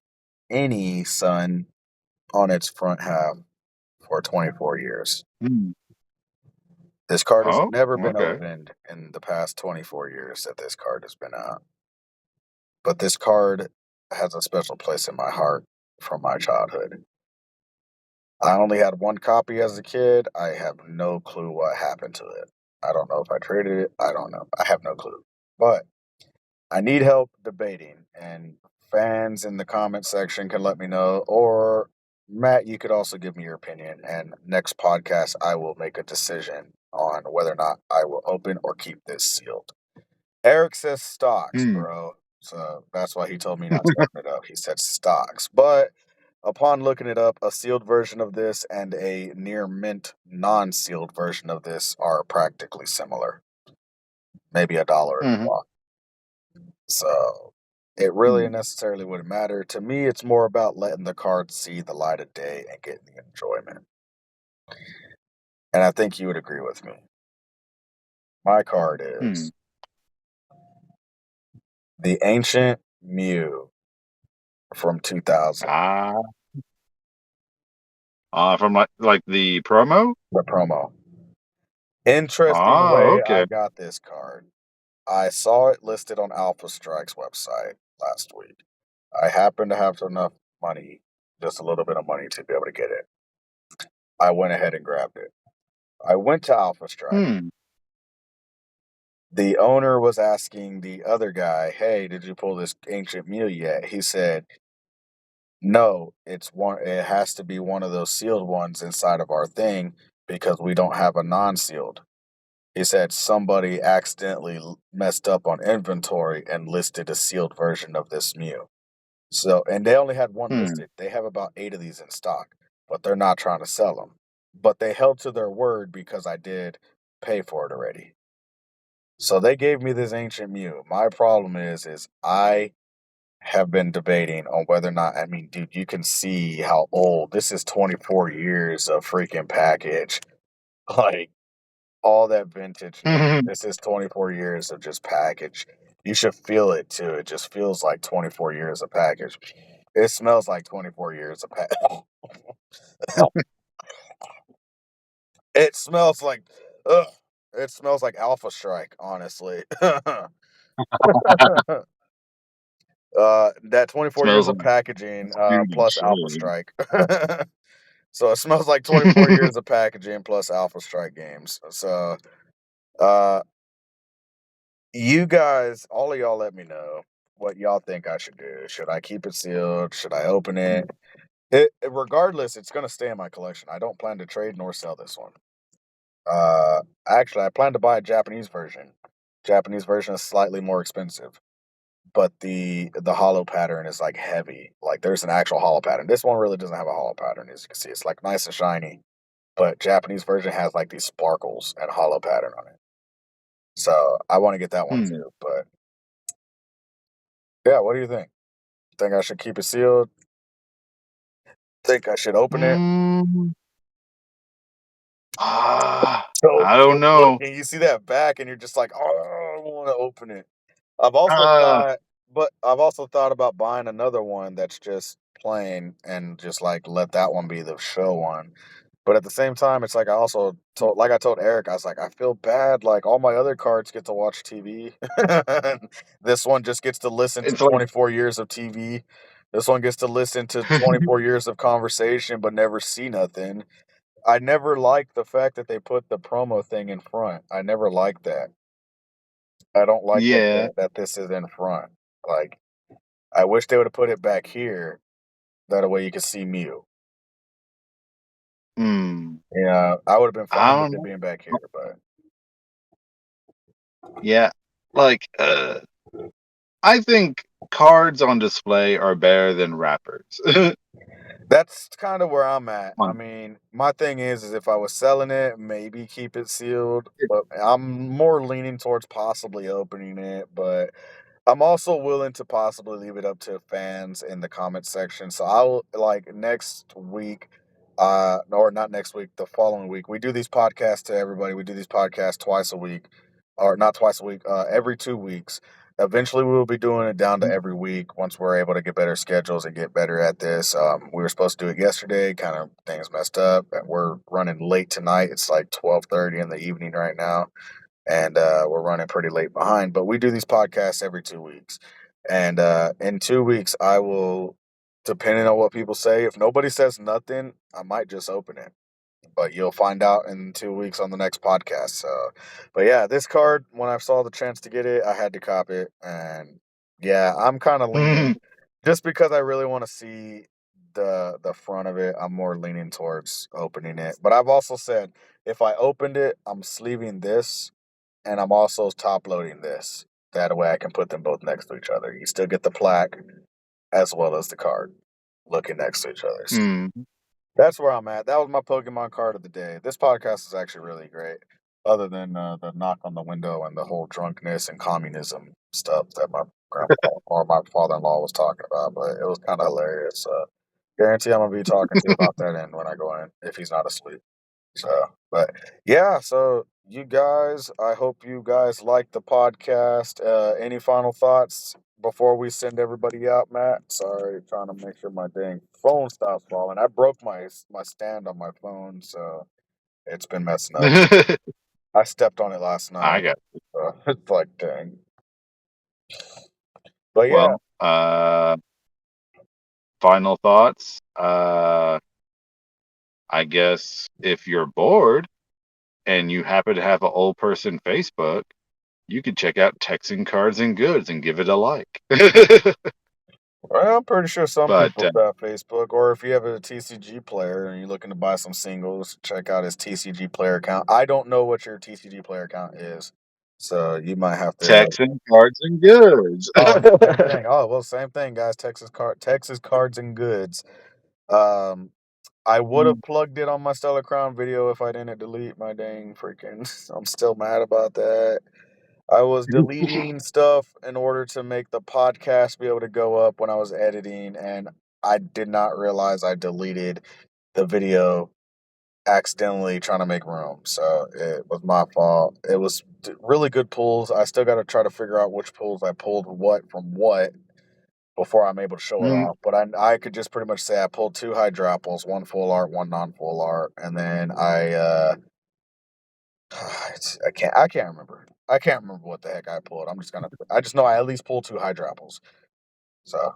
any sun on its front half for 24 years. Hmm. This card has Oh, never been okay. opened in the past 24 years that this card has been out. But this card has a special place in my heart from my childhood. I only had one copy as a kid. I have no clue what happened to it. I don't know if I traded it. I don't know. I have no clue. But I need help debating, and fans in the comment section can let me know. Or Matt, you could also give me your opinion. And next podcast, I will make a decision on whether or not I will open or keep this sealed. Eric says stocks, Hmm. bro. So that's why he told me not to open it up. He said stocks. But upon looking it up, a sealed version of this and a near mint non sealed version of this are practically similar. Maybe $1 a Hmm. lot. So it really Hmm. necessarily wouldn't matter. To me, it's more about letting the card see the light of day and getting the enjoyment. And I think you would agree with me. My card Hmm. is the Ancient Mew from 2000, Ah. From like the promo. the promo. Interesting Ah, way I okay. got this card. I saw it listed on Alpha Strike's website last week. I happened to have enough money, just a little bit of money to be able to get it. I went ahead and grabbed it. I went to Alpha Strike. Hmm. The owner was asking the other guy, "Hey, did you pull this ancient Mew yet?" He said, "No, it's one. It has to be one of those sealed ones inside of our thing because we don't have a non-sealed." He said somebody accidentally messed up on inventory and listed a sealed version of this Mew. So, and they only had one Hmm. listed. They have about 8 of these in stock, but they're not trying to sell them. But they held to their word because I did pay for it already. So they gave me this ancient Mew. My problem is I have been debating on whether or not. I mean, dude, you can see how old this is. 24 years of freaking package, like all that vintage. This is 24 years of just package. You should feel it too. It just feels like 24 years of package. It smells like 24 years of package. It smells like, ugh, it smells like Alpha Strike, honestly. That 24 years Smells of like packaging, food and plus Alpha shade. Strike. So it smells like 24 years of packaging plus Alpha Strike games. So, uh, you guys, all of y'all, let me know what y'all think I should do. Should I keep it sealed? Should I open it? Regardless, it's gonna stay in my collection. I don't plan to trade nor sell this one. Uh, Actually, I plan to buy a Japanese version. Japanese version is slightly more expensive, but the hollow pattern is like heavy. Like there's an actual hollow pattern. This one really doesn't have a hollow pattern, as you can see. It's like nice and shiny, but Japanese version has like these sparkles and hollow pattern on it. So I want to get that one Hmm. too. But yeah, what do you think? Think I should keep it sealed? Think I should open it? Mm, So I don't good know. looking. You see that back, and you're just like, oh, I want to open it. I've also Uh, thought, but I've also thought about buying another one that's just plain and just like let that one be the show one. But at the same time, it's like I also told, like I told Eric, I was like, I feel bad. Like all my other cards get to watch TV, and this one just gets to listen to it's like 24 years of TV. This one gets to listen to 24 years of conversation, but never see nothing. I never liked the fact that they put the promo thing in front. I never liked that. I don't like that yeah. that this is in front. Like, I wish they would have put it back here. That way you could see Mew. Hmm. Yeah, I would have been I fine with don't it know. being back here, but Yeah, like I think cards on display are better than wrappers. that's kind of where I'm at. I On- mean, my thing is if I was selling it, maybe keep it sealed, but I'm more leaning towards possibly opening it, but I'm also willing to possibly leave it up to fans in the comment section. So I'll like next week, or not next week, the following week. We do these podcasts to everybody. We do these podcasts twice a week, or not twice a week, every 2 weeks. Eventually, we will be doing it down to every week once we're able to get better schedules and get better at this. We were supposed to do it yesterday, kind of things messed up, and we're running late tonight. It's like 12:30 in the evening right now, and we're running pretty late behind. But we do these podcasts every 2 weeks, and in 2 weeks, I will, depending on what people say, if nobody says nothing, I might just open it. But you'll find out in 2 weeks on the next podcast. So, but yeah, this card, when I saw the chance to get it, I had to cop it, and yeah, I'm kind of leaning just because I really want to see the front of it. I'm more leaning towards opening it. But I've also said if I opened it, I'm sleeving this and I'm also top loading this. That way I can put them both next to each other. You still get the plaque as well as the card looking next to each other. So Hmm. that's where I'm at. That was my Pokemon card of the day. This podcast is actually really great, other than the knock on the window and the whole drunkenness and communism stuff that my grandpa or my father-in-law was talking about. But it was kind of hilarious. Guarantee I'm gonna be talking to you about that in when I go in if he's not asleep. So, but yeah, so you guys, I hope you guys like the podcast. Any final thoughts before we send everybody out, Matt? Sorry, trying to make sure my dang phone stops falling. I broke my stand on my phone, so it's been messing up. I stepped on it last I night. got It's like dang. But yeah, well. Final thoughts. I guess if you're bored and you happen to have an old person Facebook, you could check out Texan Cards and Goods and give it a like. well, I'm pretty sure some but people have Facebook, or if you have a TCG player and you're looking to buy some singles, check out his TCG player account. I don't know what your TCG player account is, so you might have to. Texan Cards and Goods. Oh, same thing. Oh, well, same thing, guys. Texas Cards and Goods. Um, I would have plugged it on my Stellar Crown video if I didn't delete my dang freaking. I'm still mad about that. I was deleting stuff in order to make the podcast be able to go up when I was editing, and I did not realize I deleted the video accidentally trying to make room. So it was my fault. It was really good pulls. I still got to try to figure out which pulls I pulled what from what before I'm able to show it Mm, off. But I could just pretty much say I pulled two Hydrapples, one full art, one non full art, and then I can't remember. I can't remember what the heck I pulled. I just know I at least pulled two Hydrapples. So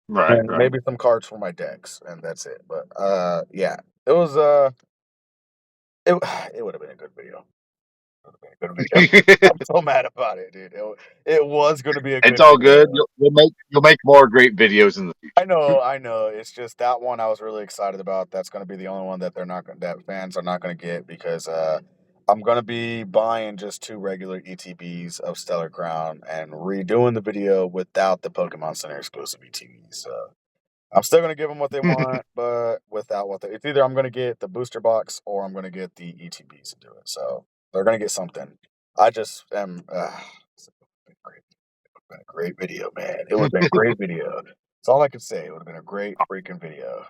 right, and right. maybe some cards for my decks, and that's it. But yeah, it was it it would have been a good video. It would have been a good video. I'm so mad about it, dude. It was going to be a It's good all good. video. You'll make more great videos in the future. I know. It's just that one I was really excited about. That's going to be the only one that that fans are not going to get because I'm going to be buying just two regular ETBs of Stellar Crown and redoing the video without the Pokemon Center exclusive ETBs. So I'm still going to give them what they want, but without what they. It's either I'm going to get the booster box or I'm going to get the ETBs to do it. So they're going to get something. I just am. It's been great. It's been a great video, man. It would have been a great video. That's all I could say. It would have been a great freaking video.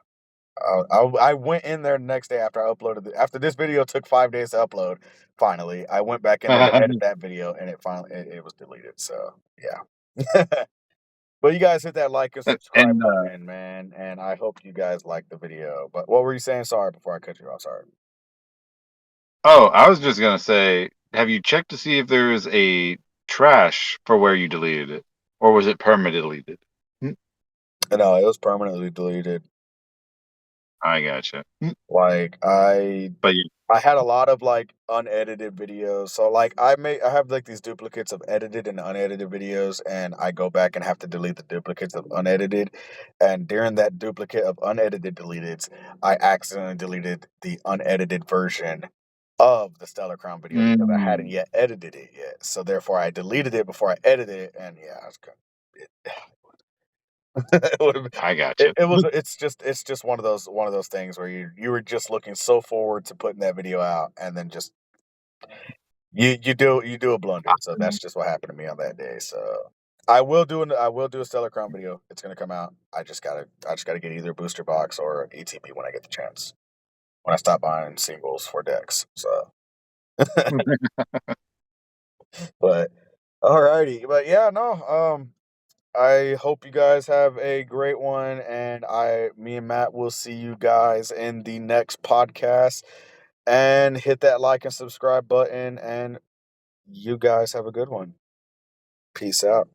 I went in there the next day after I uploaded after this video took 5 days to upload. Finally, I went back in there to edit that video, and it was deleted. So yeah. But you guys hit that like and subscribe And button, man, and I hope you guys like the video. But what were you saying? Sorry, before I cut you off. Sorry. oh, I was just gonna say, have you checked to see if there is a trash for where you deleted it, or was it permanently deleted? Hmm, No, it was permanently deleted. I gotcha. Like But yeah, I had a lot of like unedited videos. So like I have like these duplicates of edited and unedited videos, and I go back and have to delete the duplicates of unedited. And during that duplicate of unedited deleteds, I accidentally deleted the unedited version of the Stellar Crown video because I hadn't mm, yet edited it yet. So therefore I deleted it before I edited it, and yeah, I was kind of, it would've I gotcha. it's just one of those things where you were just looking so forward to putting that video out, and then just you do a blunder. So that's just what happened to me on that day. So I will do a Stellar Crown video. It's gonna come out. I just gotta get either a booster box or an ETP when I get the chance. When I stop buying singles for decks. So but alrighty. But yeah, no, I hope you guys have a great one, and me and Matt will see you guys in the next podcast. And hit that like and subscribe button, and you guys have a good one. Peace out.